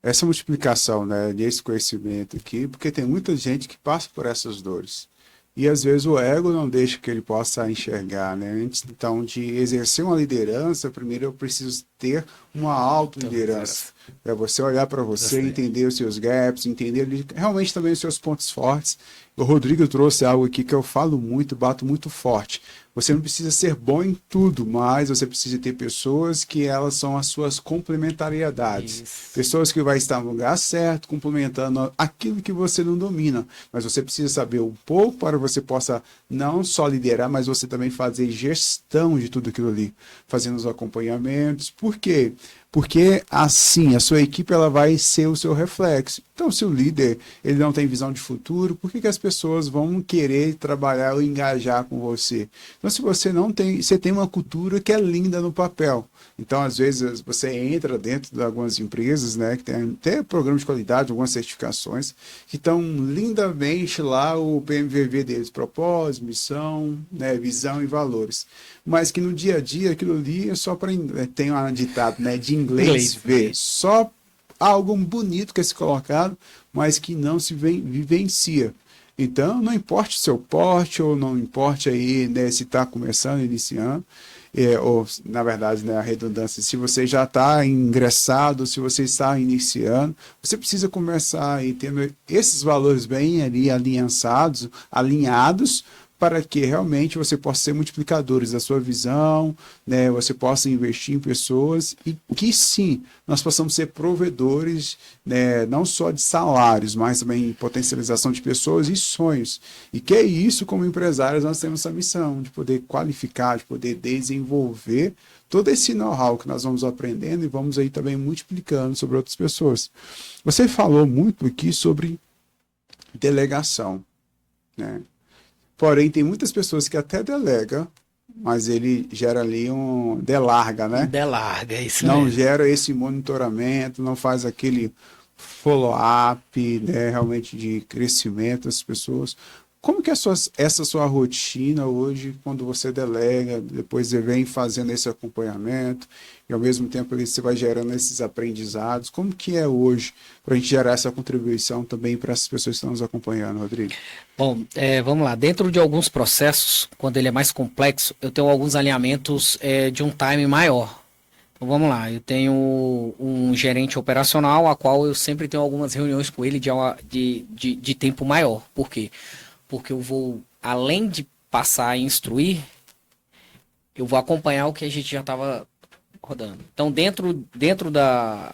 S1: essa multiplicação, né, desse conhecimento aqui, porque tem muita gente que passa por essas dores. E às vezes o ego não deixa que ele possa enxergar, né? Antes, então, de exercer uma liderança, primeiro eu preciso ter uma autoliderança. É você olhar para você, entender os seus gaps, entender realmente também os seus pontos fortes. O Rodrigo trouxe algo aqui que eu falo muito, bato muito forte. Você não precisa ser bom em tudo, mas você precisa ter pessoas que elas são as suas complementariedades. Isso. Pessoas que vão estar no lugar certo, complementando aquilo que você não domina. Mas você precisa saber um pouco para você possa não só liderar, mas você também fazer gestão de tudo aquilo ali. Fazendo os acompanhamentos. Por quê? Porque assim, a sua equipe ela vai ser o seu reflexo. Então, se o líder ele não tem visão de futuro, por que as pessoas vão querer trabalhar ou engajar com você? Então, se você não tem, você tem uma cultura que é linda no papel. Então, às vezes, você entra dentro de algumas empresas, né, que tem até programa de qualidade, algumas certificações, que estão lindamente lá o PMVV deles, propósito, missão, né, visão e valores. Mas que no dia a dia, aquilo ali é só para... Tem um ditado, né, de inglês ver. Só algo bonito que é se colocado, mas que não se vivencia. Então, não importa o seu porte, ou não importa aí, né, se está começando, iniciando, ou, na verdade, né, a redundância, se você já está ingressado, se você está iniciando, você precisa começar aí tendo esses valores bem ali alinhados, para que realmente você possa ser multiplicadores da sua visão, né, você possa investir em pessoas e que sim, nós possamos ser provedores, né, não só de salários, mas também em potencialização de pessoas e sonhos. E que é isso, como empresários, nós temos essa missão de poder qualificar, de poder desenvolver todo esse know-how que nós vamos aprendendo e vamos aí também multiplicando sobre outras pessoas. Você falou muito aqui sobre delegação, né? Porém, tem muitas pessoas que até delega, mas ele gera ali delarga, né?
S2: Delarga, isso
S1: não
S2: mesmo.
S1: Gera esse monitoramento, não faz aquele follow-up, né, realmente de crescimento das pessoas. Como que é essa sua rotina hoje, quando você delega, depois você vem fazendo esse acompanhamento, e ao mesmo tempo ali você vai gerando esses aprendizados? Como que é hoje para a gente gerar essa contribuição também para as pessoas que estão nos acompanhando, Rodrigo?
S2: Bom, vamos lá. Dentro de alguns processos, quando ele é mais complexo, eu tenho alguns alinhamentos de um time maior. Então, vamos lá. Eu tenho um gerente operacional, a qual eu sempre tenho algumas reuniões com ele de tempo maior. Por quê? Porque eu vou, além de passar a instruir, eu vou acompanhar o que a gente já estava rodando. Então, dentro da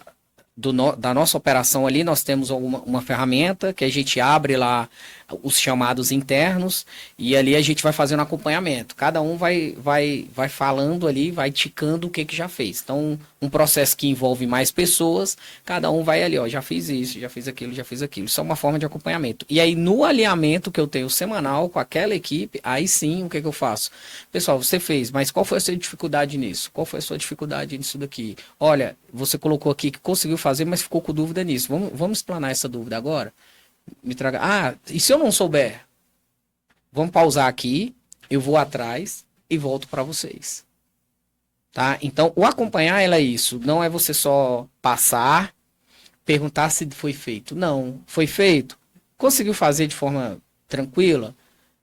S2: nossa operação ali, nós temos uma ferramenta que a gente abre lá os chamados internos e ali a gente vai fazendo acompanhamento. Cada um vai falando ali, vai ticando o que já fez. Então, um processo que envolve mais pessoas, cada um vai ali, ó, já fiz isso, já fiz aquilo, já fiz aquilo. Isso é uma forma de acompanhamento. E aí, no alinhamento que eu tenho semanal com aquela equipe, aí sim, o que eu faço? Pessoal, você fez, mas qual foi a sua dificuldade nisso? Qual foi a sua dificuldade nisso daqui? Olha, você colocou aqui que conseguiu fazer, mas ficou com dúvida nisso. Vamos explanar essa dúvida agora? Me traga. Ah, e se eu não souber? Vamos pausar aqui, eu vou atrás e volto para vocês. Tá? Então, o acompanhar é isso. Não é você só passar, perguntar se foi feito. Não, foi feito. Conseguiu fazer de forma tranquila?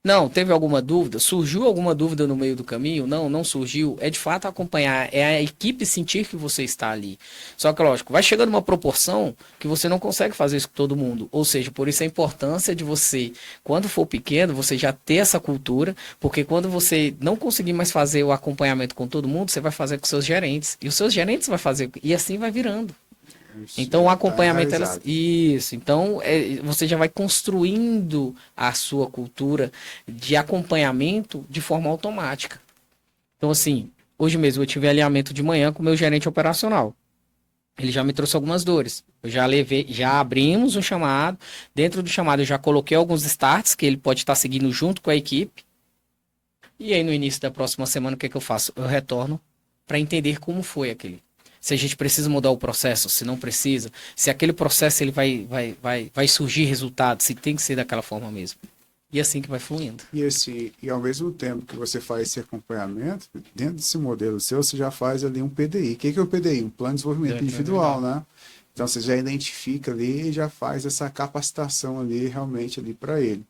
S2: Não, teve alguma dúvida? Surgiu alguma dúvida no meio do caminho? Não, não surgiu. É de fato acompanhar, é a equipe sentir que você está ali. Só que, lógico, vai chegando uma proporção que você não consegue fazer isso com todo mundo. Ou seja, por isso a importância de você, quando for pequeno, você já ter essa cultura, porque quando você não conseguir mais fazer o acompanhamento com todo mundo, você vai fazer com seus gerentes. E os seus gerentes vão fazer, e assim vai virando. Então o acompanhamento isso, então você já vai construindo a sua cultura de acompanhamento de forma automática. Então assim, hoje mesmo eu tive alinhamento de manhã com o meu gerente operacional. Ele já me trouxe algumas dores. Eu já levei, já abrimos um chamado. Dentro do chamado eu já coloquei alguns starts que ele pode estar seguindo junto com a equipe. E aí no início da próxima semana o que eu faço? Eu retorno para entender como foi aquele. Se a gente precisa mudar o processo, se não precisa, se aquele processo ele vai surgir resultado, se tem que ser daquela forma mesmo. E assim que vai fluindo.
S1: E ao mesmo tempo que você faz esse acompanhamento, dentro desse modelo seu, você já faz ali um PDI. O que é o PDI? Um plano de desenvolvimento individual, né? Então você já identifica ali e já faz essa capacitação ali realmente ali para ele.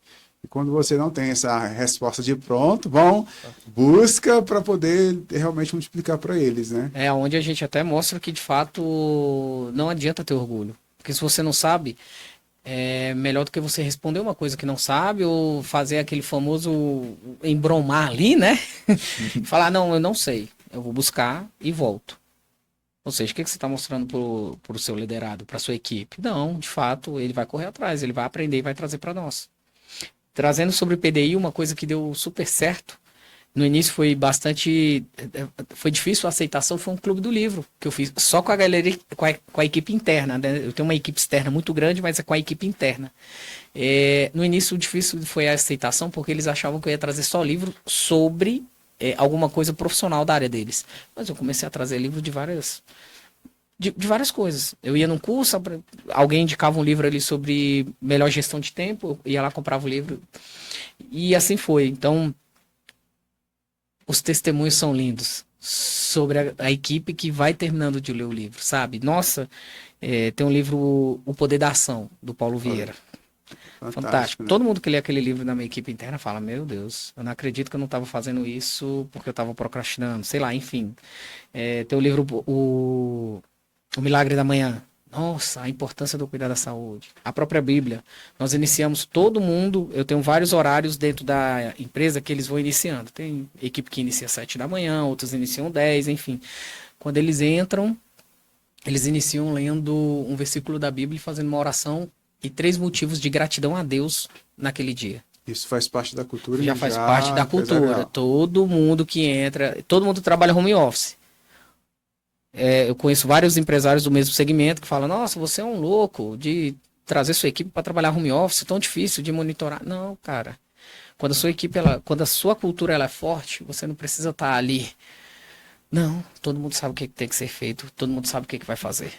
S1: E quando você não tem essa resposta de pronto, busca para poder realmente multiplicar para eles, né?
S2: É onde a gente até mostra que de fato não adianta ter orgulho. Porque se você não sabe, é melhor do que você responder uma coisa que não sabe ou fazer aquele famoso embromar ali, né? Falar, não, eu não sei. Eu vou buscar e volto. Ou seja, o que você está mostrando para o seu liderado, para a sua equipe? Não, de fato, ele vai correr atrás, ele vai aprender e vai trazer para nós. Trazendo sobre o PDI, uma coisa que deu super certo. No início foi difícil a aceitação, foi um clube do livro, que eu fiz só com a galera, com a equipe interna, né? Eu tenho uma equipe externa muito grande, mas é com a equipe interna. No início o difícil foi a aceitação, porque eles achavam que eu ia trazer só livro sobre alguma coisa profissional da área deles. Mas eu comecei a trazer livro de várias coisas. Eu ia num curso, alguém indicava um livro ali sobre melhor gestão de tempo, eu ia lá, comprava o livro. E assim foi. Então, os testemunhos são lindos sobre a equipe que vai terminando de ler o livro, sabe? Nossa, tem um livro O Poder da Ação, do Paulo Vieira. Fantástico. Né? Todo mundo que lê aquele livro na minha equipe interna fala, meu Deus, eu não acredito que eu não estava fazendo isso porque eu estava procrastinando, sei lá, enfim. Tem o livro O Milagre da Manhã. Nossa, a importância do cuidar da saúde. A própria Bíblia. Nós iniciamos todo mundo. Eu tenho vários horários dentro da empresa que eles vão iniciando. Tem equipe que inicia 7 da manhã, outros iniciam 10, enfim. Quando eles entram, eles iniciam lendo um versículo da Bíblia e fazendo uma oração e 3 motivos de gratidão a Deus naquele dia.
S1: Isso faz parte da cultura?
S2: Já faz parte da cultura. Todo mundo que entra, todo mundo trabalha home office. Eu conheço vários empresários do mesmo segmento que falam, nossa, você é um louco de trazer sua equipe para trabalhar home office, tão difícil de monitorar. Não, cara. Quando a sua equipe, quando a sua cultura ela é forte, você não precisa estar ali. Não, todo mundo sabe o que tem que ser feito, todo mundo sabe o que vai fazer.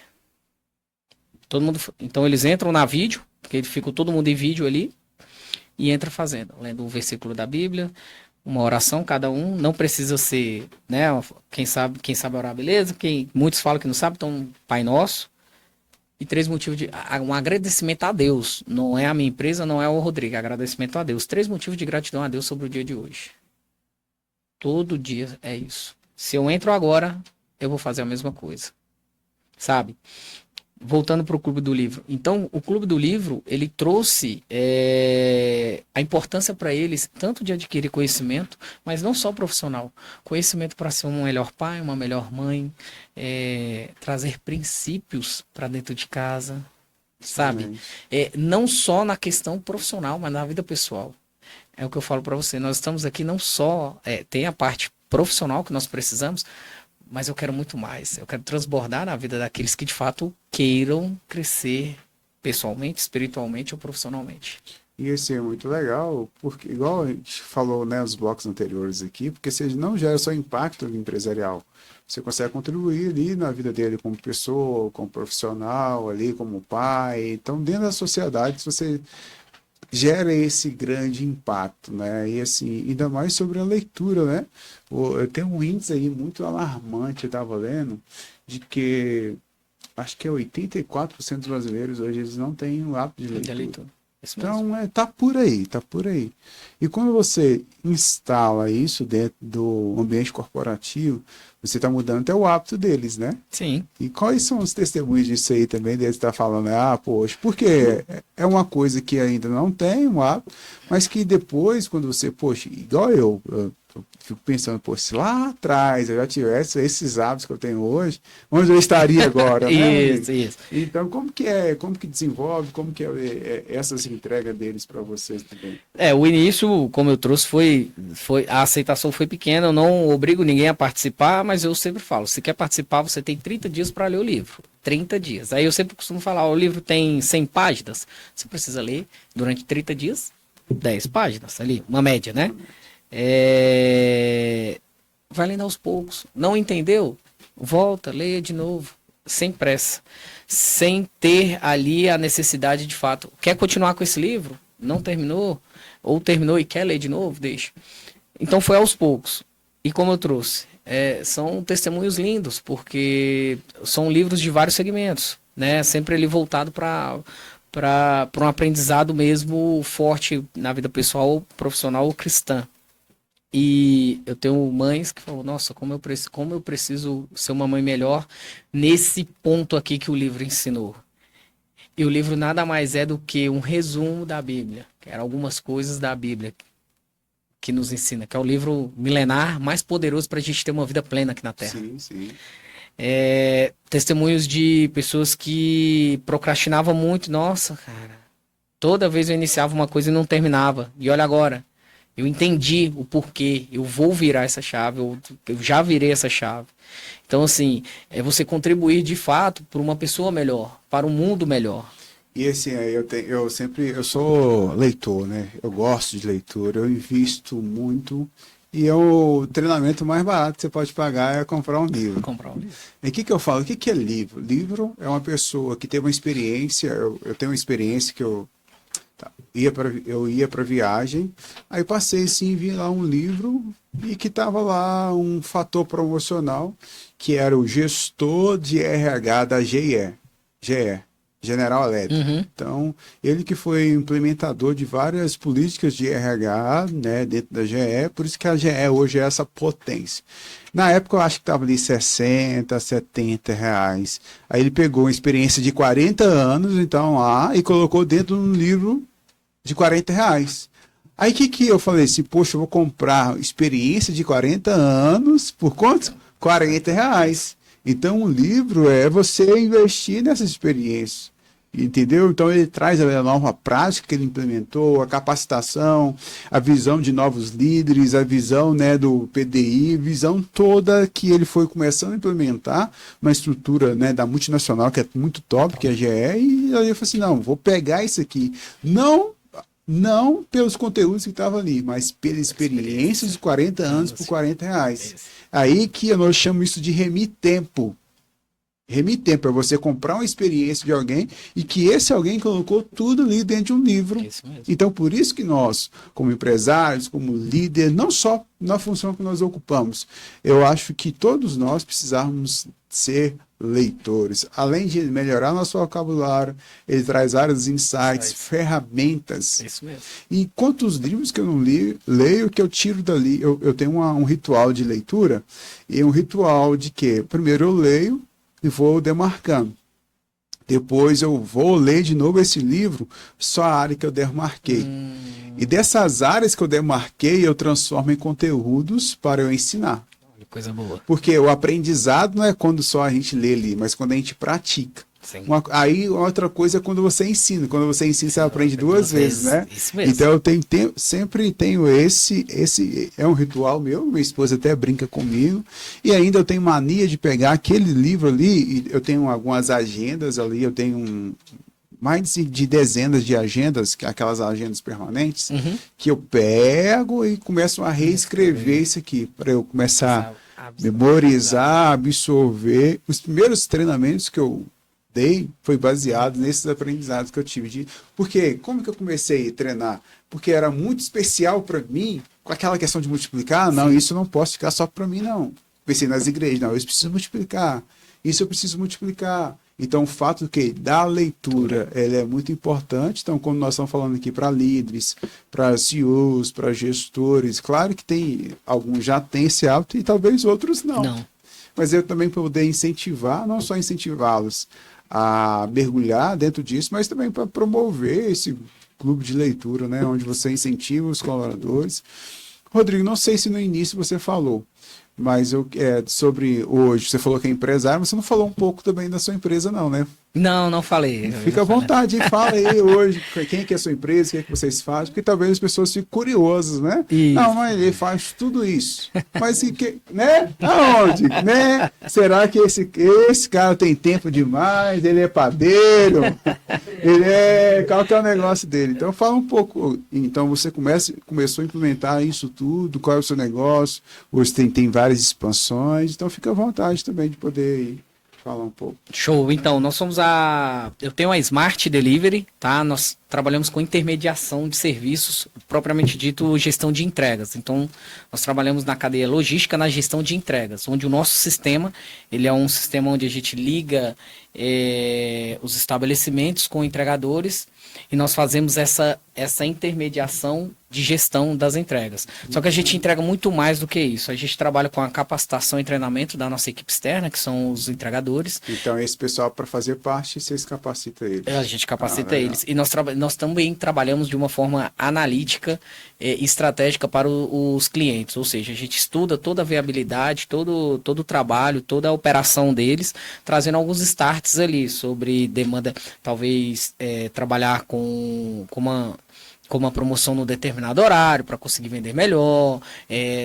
S2: Todo mundo, então eles entram na vídeo, porque fica todo mundo em vídeo ali, e entra fazendo, lendo um versículo da Bíblia, uma oração cada um, não precisa ser, né, quem sabe orar, beleza, muitos falam que não sabe, então Pai Nosso, e 3 motivos de, um agradecimento a Deus, não é a minha empresa, não é o Rodrigo, é agradecimento a Deus, 3 motivos de gratidão a Deus sobre o dia de hoje. Todo dia é isso. Se eu entro agora, eu vou fazer a mesma coisa, sabe? Voltando para o Clube do Livro. Então, o Clube do Livro, ele trouxe a importância para eles, tanto de adquirir conhecimento, mas não só profissional. Conhecimento para ser um melhor pai, uma melhor mãe, trazer princípios para dentro de casa, sabe? Não só na questão profissional, mas na vida pessoal. É o que eu falo para você. Nós estamos aqui não só... tem a parte profissional que nós precisamos, mas eu quero muito mais. Eu quero transbordar na vida daqueles que de fato queiram crescer pessoalmente, espiritualmente ou profissionalmente.
S1: E esse é muito legal, porque igual a gente falou, né, nos blocos anteriores aqui, porque você não gera só impacto empresarial. Você consegue contribuir ali na vida dele como pessoa, como profissional, ali como pai. Então, dentro da sociedade, você gera esse grande impacto, né? E assim, ainda mais sobre a leitura, né? Eu tenho um índice aí muito alarmante, eu estava lendo, de que acho que 84% dos brasileiros hoje eles não têm o hábito de leitura. Então, tá por aí, tá por aí. E quando você instala isso dentro do ambiente corporativo, você está mudando até o hábito deles, né?
S2: Sim.
S1: E quais são os testemunhos disso aí também, deles estar falando, poxa, porque é uma coisa que ainda não tem um hábito, mas que depois, quando você, poxa, igual eu fico pensando, pô, se lá atrás eu já tivesse esses hábitos que eu tenho hoje, onde eu estaria agora, né?
S2: Isso.
S1: Então, como que desenvolve, como que essas entregas deles para vocês também?
S2: O início, como eu trouxe, a aceitação foi pequena, eu não obrigo ninguém a participar, mas eu sempre falo, se quer participar, você tem 30 dias para ler o livro. 30 dias. Aí eu sempre costumo falar, o livro tem 100 páginas, você precisa ler durante 30 dias, 10 páginas ali, uma média, né? Vai lendo aos poucos. Não entendeu? Volta, leia de novo. Sem pressa. Sem ter ali a necessidade de fato. Quer continuar com esse livro? Não terminou? Ou terminou e quer ler de novo? Deixa. Então foi aos poucos. E como eu trouxe, são testemunhos lindos, porque são livros de vários segmentos, né? Sempre ele voltado para um aprendizado mesmo forte na vida pessoal, profissional ou cristã. E eu tenho mães que falam, nossa, como eu preciso ser uma mãe melhor nesse ponto aqui que o livro ensinou. E o livro nada mais é do que um resumo da Bíblia, que eram algumas coisas da Bíblia que nos ensina, que é o livro milenar mais poderoso para a gente ter uma vida plena aqui na Terra.
S1: Sim, sim.
S2: Testemunhos de pessoas que procrastinavam muito. Nossa, cara, toda vez eu iniciava uma coisa e não terminava. E olha agora. Eu entendi o porquê, eu vou virar essa chave, eu já virei essa chave. Então, assim, é você contribuir de fato para uma pessoa melhor, para um mundo melhor.
S1: E assim, eu sou leitor, né? Eu gosto de leitura, eu invisto muito. E o treinamento mais barato que você pode pagar é comprar um livro. E o que eu falo? O que é livro? Livro é uma pessoa que tem uma experiência, eu tenho uma experiência que eu ia para viagem, aí passei assim, vi lá um livro e que estava lá um fator promocional, que era o gestor de RH da GE, General Electric.
S2: Uhum.
S1: Então, ele que foi implementador de várias políticas de RH, né, dentro da GE, por isso que a GE hoje é essa potência. Na época eu acho que estava ali 60, 70 reais. Aí ele pegou uma experiência de 40 anos, então lá, e colocou dentro de um livro de 40 reais. Aí que eu falei assim, poxa, eu vou comprar experiência de 40 anos, por quanto? 40 reais. Então o livro é você investir nessa experiência. Entendeu? Então ele traz a nova prática que ele implementou, a capacitação, a visão de novos líderes, a visão, né, do PDI, visão toda que ele foi começando a implementar, uma estrutura, né, da multinacional que é muito top, que é a GE, e aí eu falei assim, não, vou pegar isso aqui. Não pelos conteúdos que estavam ali, mas pela experiência dos 40 anos por 40 reais. Aí que nós chamamos isso de remir tempo. tempo, para você comprar uma experiência de alguém e que esse alguém colocou tudo ali dentro de um livro.
S2: Isso mesmo.
S1: Então, por isso que nós, como empresários, como líder, não só na função que nós ocupamos, eu acho que todos nós precisamos ser leitores. Além de melhorar nosso vocabulário, ele traz vários insights, ferramentas.
S2: Isso mesmo.
S1: E quantos livros que eu não leio, que eu tiro dali? Eu tenho um ritual de leitura, e um ritual de que, primeiro eu leio, e vou demarcando. Depois eu vou ler de novo esse livro, só a área que eu demarquei. E dessas áreas que eu demarquei, eu transformo em conteúdos para eu ensinar.
S2: Coisa boa.
S1: Porque o aprendizado não é quando só a gente lê ali, mas quando a gente pratica. Aí outra coisa é quando você ensina. Quando você ensina, você aprende duas vezes, né?
S2: Isso mesmo.
S1: Então eu sempre tenho esse é um ritual meu, minha esposa até brinca comigo. E ainda eu tenho mania de pegar aquele livro ali, e eu tenho algumas agendas ali, eu tenho mais de dezenas de agendas, aquelas agendas permanentes, que eu pego e começo a reescrever isso aqui, para eu começar a memorizar, absorver. Os primeiros treinamentos que eu dei foi baseado nesses aprendizados que eu tive. Porque como que eu comecei a treinar? Porque era muito especial para mim, com aquela questão de multiplicar. Não, isso não posso ficar só para mim, não. Pensei nas igrejas, não, eu preciso multiplicar. Isso eu preciso multiplicar. Então, o fato da leitura, ela é muito importante. Então, quando nós estamos falando aqui para líderes, para CEOs, para gestores, claro que tem alguns já têm esse hábito e talvez outros não. Mas eu também poder incentivar, não só incentivá-los a mergulhar dentro disso, mas também para promover esse clube de leitura, né, onde você incentiva os colaboradores. Rodrigo, não sei se no início você falou, mas sobre hoje, você falou que é empresário, mas você não falou um pouco também da sua empresa não, né?
S2: Não falei.
S1: Fica à vontade, fala aí hoje, quem é a sua empresa, o que é que vocês fazem, porque talvez as pessoas fiquem curiosas, né?
S2: Isso.
S1: Não, mas ele faz tudo isso. Mas, né? Aonde? Né? Será que esse cara tem tempo demais? Ele é padeiro? Qual que é o negócio dele? Então, fala um pouco. Então, você começou a implementar isso tudo, qual é o seu negócio? Hoje tem várias expansões, então fica à vontade também de poder ir. Fala um pouco.
S2: Show. Então, nós somos eu tenho a Smart Delivery, tá? Nós trabalhamos com intermediação de serviços, propriamente dito, gestão de entregas. Então, nós trabalhamos na cadeia logística, na gestão de entregas, onde o nosso sistema, ele é um sistema onde a gente liga os estabelecimentos com entregadores e nós fazemos essa intermediação de gestão das entregas. Só que a gente entrega muito mais do que isso. A gente trabalha com a capacitação e treinamento da nossa equipe externa, que são os entregadores.
S1: Então, esse pessoal, para fazer parte, vocês capacitam eles.
S2: A gente capacita eles. E nós também trabalhamos de uma forma analítica e estratégica para os clientes. Ou seja, a gente estuda toda a viabilidade, todo o trabalho, toda a operação deles, trazendo alguns starts ali sobre demanda, talvez trabalhar com uma promoção no determinado horário para conseguir vender melhor,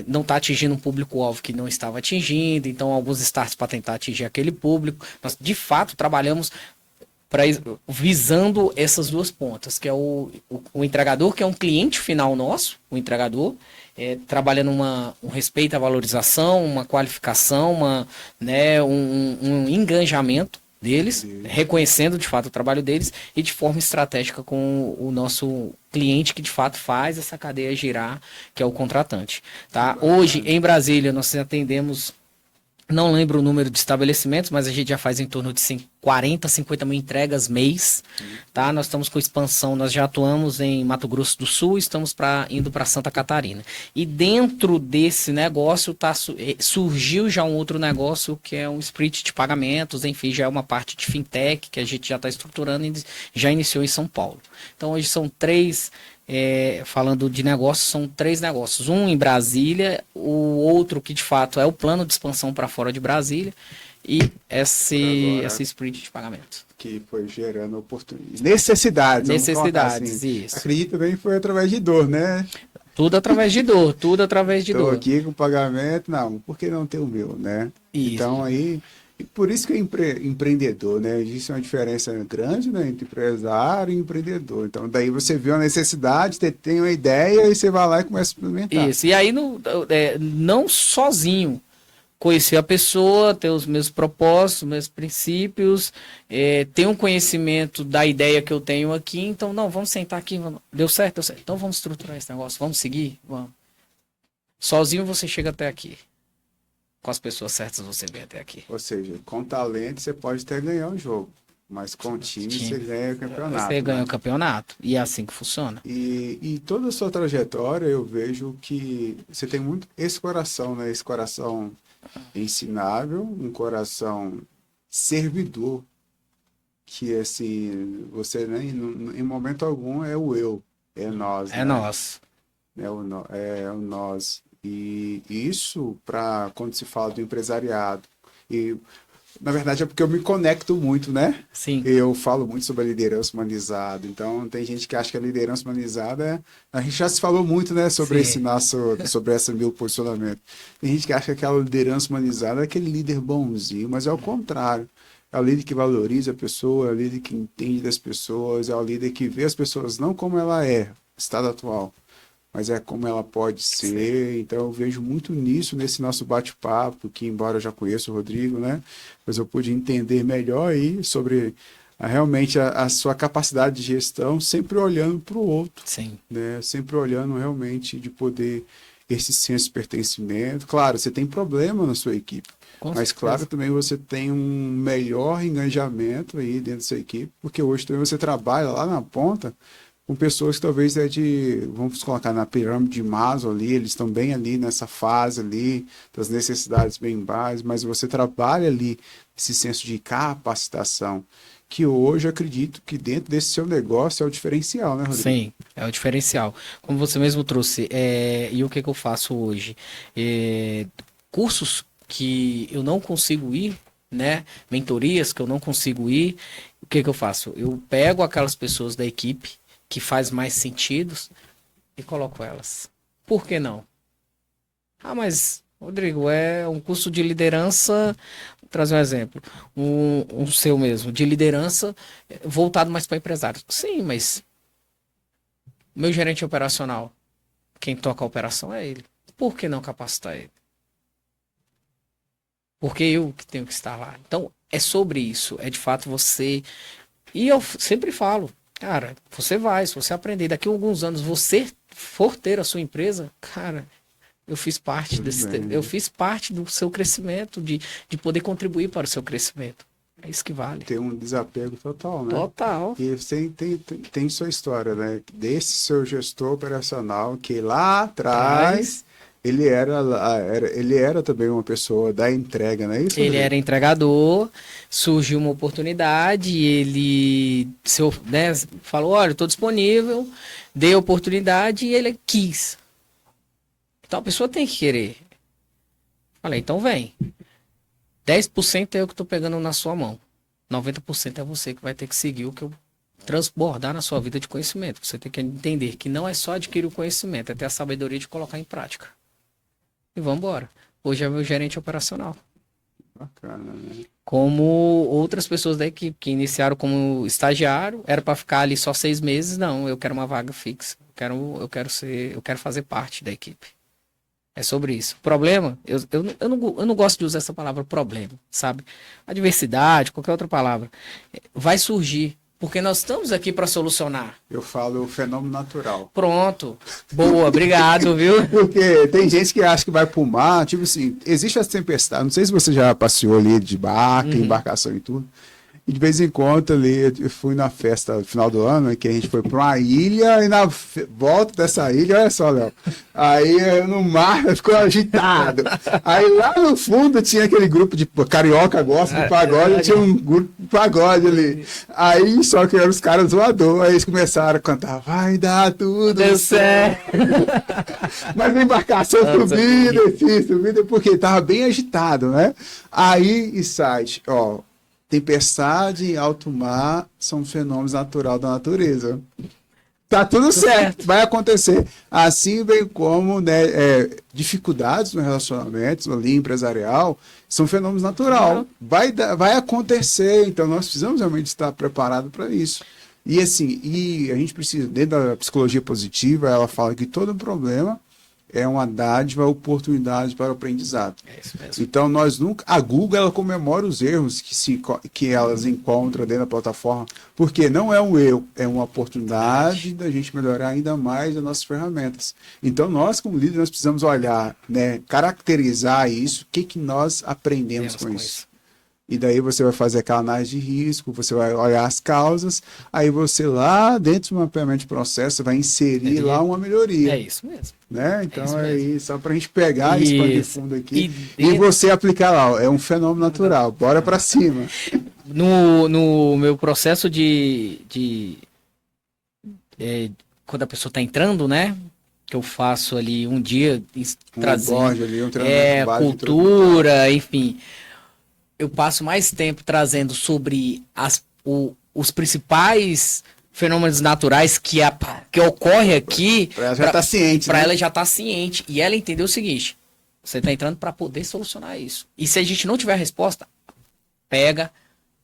S2: não está atingindo um público-alvo que não estava atingindo, então alguns starts para tentar atingir aquele público. Nós, de fato, trabalhamos visando essas duas pontas, que é o entregador, que é um cliente final nosso, o entregador, trabalhando um respeito à valorização, uma qualificação, um engajamento deles, reconhecendo de fato o trabalho deles e de forma estratégica com o nosso cliente que de fato faz essa cadeia girar, que é o contratante. Tá? Hoje, em Brasília, nós atendemos, não lembro o número de estabelecimentos, mas a gente já faz em torno de 40, 50 mil entregas mês. Tá? Nós estamos com expansão, nós já atuamos em Mato Grosso do Sul, estamos indo para Santa Catarina. E dentro desse negócio surgiu já um outro negócio que é um split de pagamentos, enfim, já é uma parte de fintech que a gente já está estruturando e já iniciou em São Paulo. Então hoje são falando de negócios, são 3 negócios. Um em Brasília, o outro que de fato é o plano de expansão para fora de Brasília e esse sprint de pagamento.
S1: Que foi gerando oportunidades. Necessidades,
S2: assim. Isso.
S1: Acredito também que foi através de dor, né?
S2: Tudo através de dor, tudo através de dor.
S1: Estou aqui com pagamento, não, por que não ter o meu, né?
S2: Isso.
S1: Então aí... Por isso que é empreendedor, né? Existe uma diferença grande, né, entre empresário e empreendedor. Então, daí você vê uma necessidade, tem uma ideia e você vai lá e começa a implementar.
S2: Isso, e aí não sozinho, conhecer a pessoa, ter os meus propósitos, meus princípios, ter um conhecimento da ideia que eu tenho aqui. Então, não, vamos sentar aqui. Deu certo, deu certo. Então, vamos estruturar esse negócio. Vamos seguir? Vamos. Sozinho você chega até aqui. Com as pessoas certas você vem até aqui.
S1: Ou seja, com talento você pode até ganhar um jogo, mas com time você ganha o campeonato.
S2: Você ganha o campeonato. E é assim que funciona.
S1: E toda a sua trajetória, eu vejo que você tem muito esse coração, né? Esse coração ensinável, um coração servidor, que assim, você nem em momento algum é o eu, é nós.
S2: É
S1: né?
S2: nós.
S1: É o nós. E isso, para quando se fala do empresariado, e na verdade é porque eu me conecto muito, né?
S2: Sim.
S1: Eu falo muito sobre a liderança humanizada. Então, tem gente que acha que a liderança humanizada a gente já se falou muito, né, sobre
S2: Sim.
S1: sobre esse meu posicionamento. Tem gente que acha que aquela liderança humanizada é aquele líder bonzinho, mas é o contrário. É o líder que valoriza a pessoa, é o líder que entende das pessoas, é o líder que vê as pessoas não como ela é, estado atual, mas é como ela pode ser. Então eu vejo muito nisso nesse nosso bate-papo, que embora eu já conheça o Rodrigo, né, mas eu pude entender melhor aí sobre realmente a sua capacidade de gestão, sempre olhando para o outro,
S2: Sim.
S1: né, sempre olhando realmente de poder esse senso de pertencimento. Claro, você tem problema na sua equipe, mas claro, também você tem um melhor engajamento aí dentro da sua equipe, porque hoje também você trabalha lá na ponta com pessoas que talvez vamos colocar na pirâmide de Maslow ali, eles estão bem ali nessa fase ali, das necessidades bem básicas, mas você trabalha ali esse senso de capacitação, que hoje eu acredito que dentro desse seu negócio é o diferencial, né, Rodrigo?
S2: Sim, é o diferencial. Como você mesmo trouxe, e o que eu faço hoje? Cursos que eu não consigo ir, né? Mentorias que eu não consigo ir, o que eu faço? Eu pego aquelas pessoas da equipe que faz mais sentido e coloco elas. Por que não? Ah, mas, Rodrigo, é um curso de liderança, vou trazer um exemplo, um seu mesmo, de liderança voltado mais para empresários. Sim, mas meu gerente operacional, quem toca a operação é ele. Por que não capacitar ele? Porque eu que tenho que estar lá. Então, é sobre isso. É de fato você... E eu sempre falo, cara, você vai, se você aprender, daqui a alguns anos você for ter a sua empresa, cara, eu fiz parte eu fiz parte do seu crescimento, de poder contribuir para o seu crescimento. É isso que vale.
S1: Tem um desapego total, né?
S2: Total.
S1: E você tem sua história, né? Desse seu gestor operacional que lá atrás ele era também uma pessoa da entrega, não é isso?
S2: Ele era entregador, surgiu uma oportunidade, ele falou, olha, estou disponível, dei a oportunidade e ele quis. Então a pessoa tem que querer. Falei, então vem. 10% é eu que estou pegando na sua mão. 90% é você que vai ter que seguir o que eu transbordar na sua vida de conhecimento. Você tem que entender que não é só adquirir o conhecimento, é ter a sabedoria de colocar em prática. E vamos embora. Hoje é meu gerente operacional.
S1: Bacana, né?
S2: Como outras pessoas da equipe que iniciaram como estagiário, era para ficar ali só 6 meses. Não, eu quero uma vaga fixa. Eu quero fazer parte da equipe. É sobre isso. O problema, eu não gosto de usar essa palavra problema, sabe? Adversidade, qualquer outra palavra, vai surgir. Porque nós estamos aqui para solucionar.
S1: Eu falo o fenômeno natural.
S2: Pronto. Boa, obrigado, viu?
S1: Porque tem gente que acha que vai pro mar, tipo assim, existe essa tempestade. Não sei se você já passeou ali de barca, embarcação e tudo. E de vez em quando ali, eu fui na festa no final do ano, que a gente foi para uma ilha, e na volta dessa ilha, olha só, Léo, aí no mar ficou agitado. Aí lá no fundo tinha aquele grupo de carioca gosta de pagode, tinha um grupo de pagode ali. Aí só que eram os caras zoadores, aí eles começaram a cantar, vai dar tudo
S2: Deu certo.
S1: Mas a embarcação subida, porque tava bem agitado, né? Aí, insight, ó, tempestade em alto mar são fenômenos naturais da natureza. Tá tudo certo, vai acontecer. Assim bem como, né, dificuldades no relacionamento, ali empresarial, são fenômenos naturais. Vai acontecer, então nós precisamos realmente estar preparados para isso. E assim, a gente precisa, dentro da psicologia positiva, ela fala que todo problema é uma dádiva, oportunidade para o aprendizado.
S2: É isso mesmo.
S1: Então, nós nunca. A Google, ela comemora os erros que elas encontram dentro da plataforma, porque não é um erro, é uma oportunidade da gente melhorar ainda mais as nossas ferramentas. Então, nós, como líderes, nós precisamos olhar, né, caracterizar isso, o que nós aprendemos com isso. E daí você vai fazer aquela análise de risco, você vai olhar as causas, aí você lá dentro do mapeamento de processo vai inserir lá uma melhoria.
S2: É isso mesmo.
S1: Né? Então
S2: É isso
S1: isso, só para a gente pegar esse pano de fundo aqui e você aplicar lá, ó, é um fenômeno natural, bora para cima.
S2: No meu processo quando a pessoa está entrando, né? Que eu faço ali um dia trazendo
S1: ali, um treinamento básico,
S2: cultura, enfim. Eu passo mais tempo trazendo sobre os principais fenômenos naturais que ocorrem aqui.
S1: Para ela já estar ciente.
S2: Para ela já estar ciente. E ela entender o seguinte: você está entrando para poder solucionar isso. E se a gente não tiver a resposta, pega,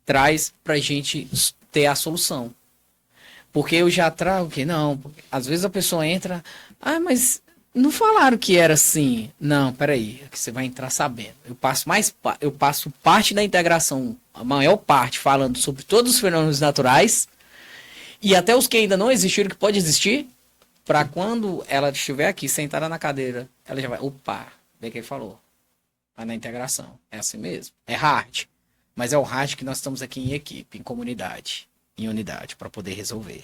S2: traz para a gente ter a solução. Porque eu já trago que não. Às vezes a pessoa entra, mas não falaram que era assim. Não, peraí, que você vai entrar sabendo. Eu passo parte da integração, a maior parte, falando sobre todos os fenômenos naturais e até os que ainda não existiram, que pode existir, para quando ela estiver aqui, sentada na cadeira, ela já vai, opa, vê quem falou. Vai na integração. É assim mesmo. É hard. Mas é o hard que nós estamos aqui em equipe, em comunidade, em unidade, para poder resolver.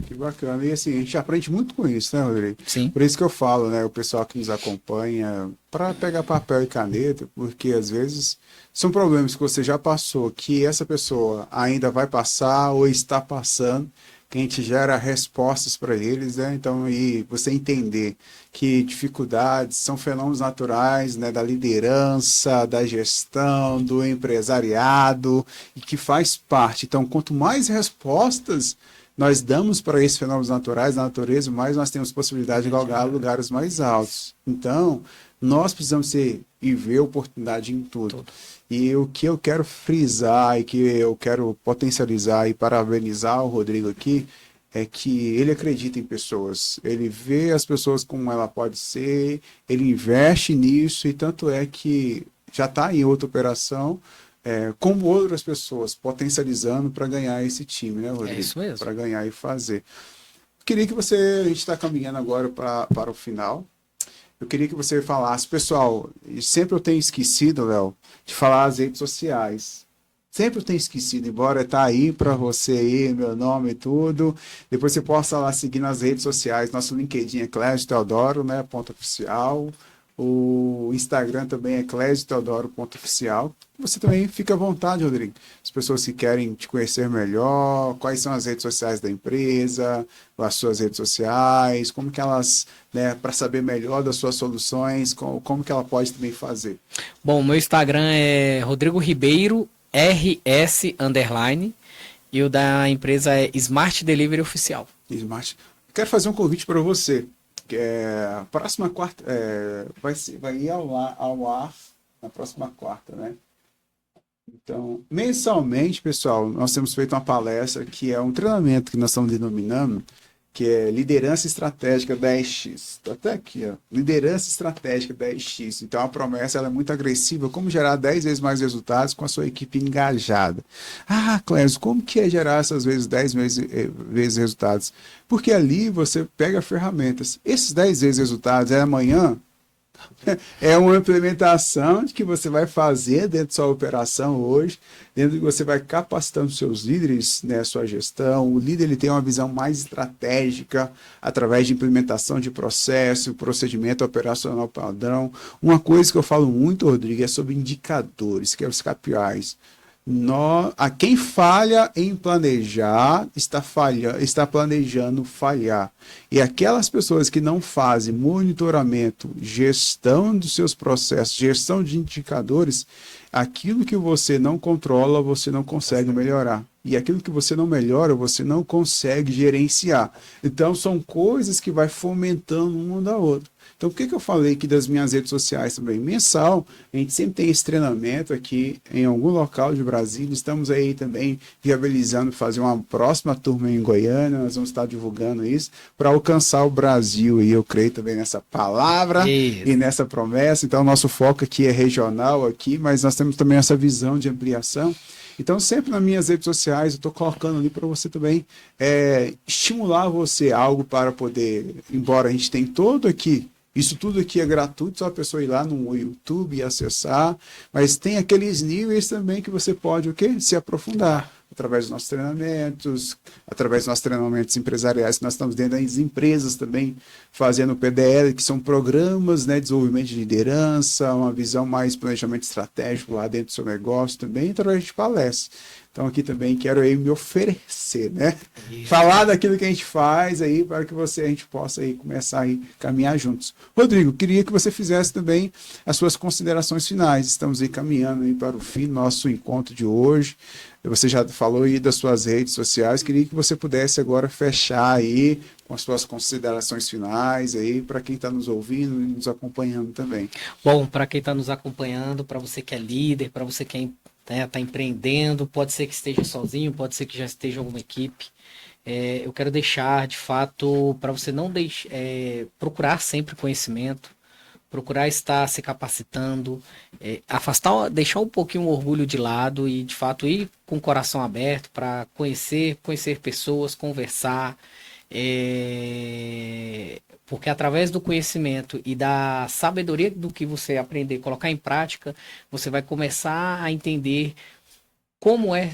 S1: Que bacana. E assim, a gente aprende muito com isso, né, Rodrigo?
S2: Sim.
S1: Por isso que eu falo, né, o pessoal que nos acompanha, para pegar papel e caneta, porque às vezes são problemas que você já passou, que essa pessoa ainda vai passar ou está passando, que a gente gera respostas para eles, né? Então, e você entender que dificuldades são fenômenos naturais, né, da liderança, da gestão, do empresariado, e que faz parte. Então, quanto mais respostas nós damos para esses fenômenos naturais da natureza, mais nós temos possibilidade de galgar lugares mais altos. Então, nós precisamos ver oportunidade em tudo. E o que eu quero frisar e que eu quero potencializar e parabenizar o Rodrigo aqui é que ele acredita em pessoas. Ele vê as pessoas como ela pode ser, ele investe nisso e tanto é que já está em outra operação, como outras pessoas, potencializando para ganhar esse time, né, Rodrigo?
S2: É isso mesmo.
S1: Para ganhar e fazer. Queria que a gente está caminhando agora para o final. Eu queria que você falasse, pessoal, sempre eu tenho esquecido, Léo, de falar as redes sociais. Sempre eu tenho esquecido, embora tá aí para você aí, meu nome e tudo. Depois você possa lá seguir nas redes sociais. Nosso LinkedIn é Clésio Teodoro, né? _oficial. O Instagram também é clésio_teodoro.oficial. Você também fica à vontade, Rodrigo. As pessoas que querem te conhecer melhor, quais são as redes sociais da empresa, as suas redes sociais, como que elas, né, para saber melhor das suas soluções, como que ela pode também fazer.
S2: Bom, meu Instagram é Rodrigo Ribeiro, RS_, e o da empresa é Smart Delivery Oficial.
S1: Smart. Quero fazer um convite para você. Próxima quarta vai ir ao ar na próxima quarta, né? Então, mensalmente, pessoal, nós temos feito uma palestra que é um treinamento que nós estamos denominando, que é Liderança Estratégica 10X. Está até aqui, ó. Liderança Estratégica 10X. Então, a promessa ela é muito agressiva. Como gerar 10 vezes mais resultados com a sua equipe engajada? Clésio, como que é gerar essas vezes 10 vezes resultados? Porque ali você pega ferramentas. Esses 10 vezes resultados é amanhã? É uma implementação de que você vai fazer dentro da sua operação hoje, dentro de que você vai capacitando seus líderes, né, sua gestão. O líder ele tem uma visão mais estratégica através de implementação de processo, procedimento operacional padrão. Uma coisa que eu falo muito, Rodrigo, é sobre indicadores, que é os KPIs. A quem falha em planejar está planejando falhar. E aquelas pessoas que não fazem monitoramento, gestão dos seus processos, gestão de indicadores, aquilo que você não controla, você não consegue melhorar. E aquilo que você não melhora, você não consegue gerenciar. Então, são coisas que vai fomentando uma da outra. Então, por que eu falei aqui das minhas redes sociais também? Mensal, a gente sempre tem esse treinamento aqui em algum local de Brasília. Estamos aí também viabilizando fazer uma próxima turma em Goiânia. Nós vamos estar divulgando isso para alcançar o Brasil. E eu creio também nessa palavra e nessa promessa. Então, nosso foco aqui é regional aqui, mas nós temos também essa visão de ampliação. Então, sempre nas minhas redes sociais, eu estou colocando ali para você também estimular você algo para poder, embora a gente tenha todo aqui, isso tudo aqui é gratuito, só a pessoa ir lá no YouTube e acessar, mas tem aqueles níveis também que você pode o quê? Se aprofundar. Através dos nossos treinamentos empresariais, que nós estamos dentro das empresas também, fazendo PDL, que são programas, né, de desenvolvimento de liderança, uma visão mais planejamento estratégico lá dentro do seu negócio também, através de palestras. Então aqui também quero aí me oferecer, né? Isso. Falar daquilo que a gente faz aí, para que a gente possa aí começar a caminhar juntos. Rodrigo, queria que você fizesse também as suas considerações finais. Estamos aí caminhando aí para o fim do nosso encontro de hoje. Você já falou aí das suas redes sociais, queria que você pudesse agora fechar aí com as suas considerações finais aí para quem está nos ouvindo e nos acompanhando também.
S2: Bom, para quem está nos acompanhando, para você que é líder, para você que está empreendendo, pode ser que esteja sozinho, pode ser que já esteja alguma equipe. Eu quero deixar, de fato, para você não procurar sempre conhecimento, procurar estar se capacitando, deixar um pouquinho o orgulho de lado e, de fato, ir com o coração aberto para conhecer pessoas, conversar, porque através do conhecimento e da sabedoria do que você aprender, colocar em prática, você vai começar a entender como é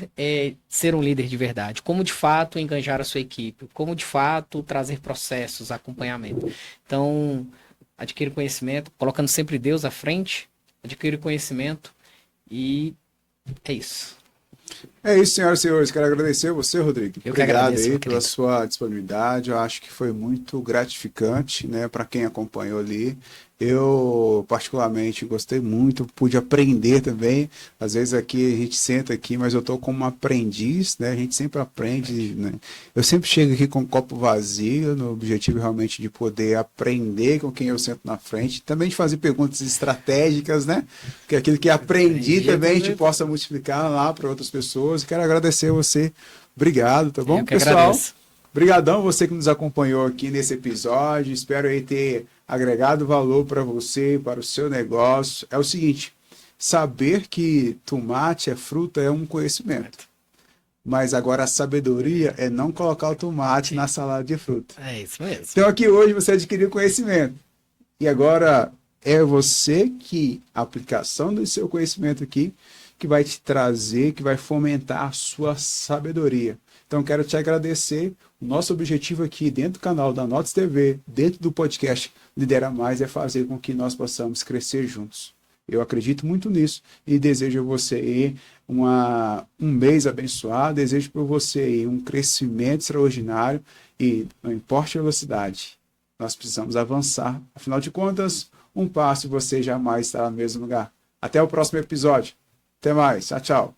S2: ser um líder de verdade, como de fato enganjar a sua equipe, como de fato trazer processos, acompanhamento. Então, adquire conhecimento, colocando sempre Deus à frente, adquire conhecimento e é isso.
S1: É isso, senhoras e senhores. Quero agradecer a você, Rodrigo.
S2: Eu que agradeço,
S1: aí pela sua disponibilidade. Eu acho que foi muito gratificante, né, para quem acompanhou ali. Eu, particularmente, gostei muito, pude aprender também. Às vezes aqui a gente senta aqui, mas eu estou como um aprendiz, né? A gente sempre aprende, né? Eu sempre chego aqui com um copo vazio, no objetivo realmente de poder aprender com quem eu sento na frente, também de fazer perguntas estratégicas, né? Porque aquilo que aprendi também a gente possa multiplicar lá para outras pessoas. Quero agradecer a você. Obrigado, tá bom, pessoal? Obrigadão você que nos acompanhou aqui nesse episódio. Espero aí ter agregado valor para você, para o seu negócio. É o seguinte, saber que tomate é fruta é um conhecimento. Mas agora a sabedoria é não colocar o tomate na salada de fruta.
S2: É isso mesmo.
S1: Então aqui hoje você adquiriu conhecimento. E agora é você que, a aplicação do seu conhecimento aqui, que vai te trazer, que vai fomentar a sua sabedoria. Então, quero te agradecer. O nosso objetivo aqui, dentro do canal da Notes TV, dentro do podcast Lidera Mais, é fazer com que nós possamos crescer juntos. Eu acredito muito nisso e desejo a você aí um mês abençoado, desejo para você aí um crescimento extraordinário e não importa a velocidade, nós precisamos avançar. Afinal de contas, um passo e você jamais estará no mesmo lugar. Até o próximo episódio. Até mais. Tchau, tchau.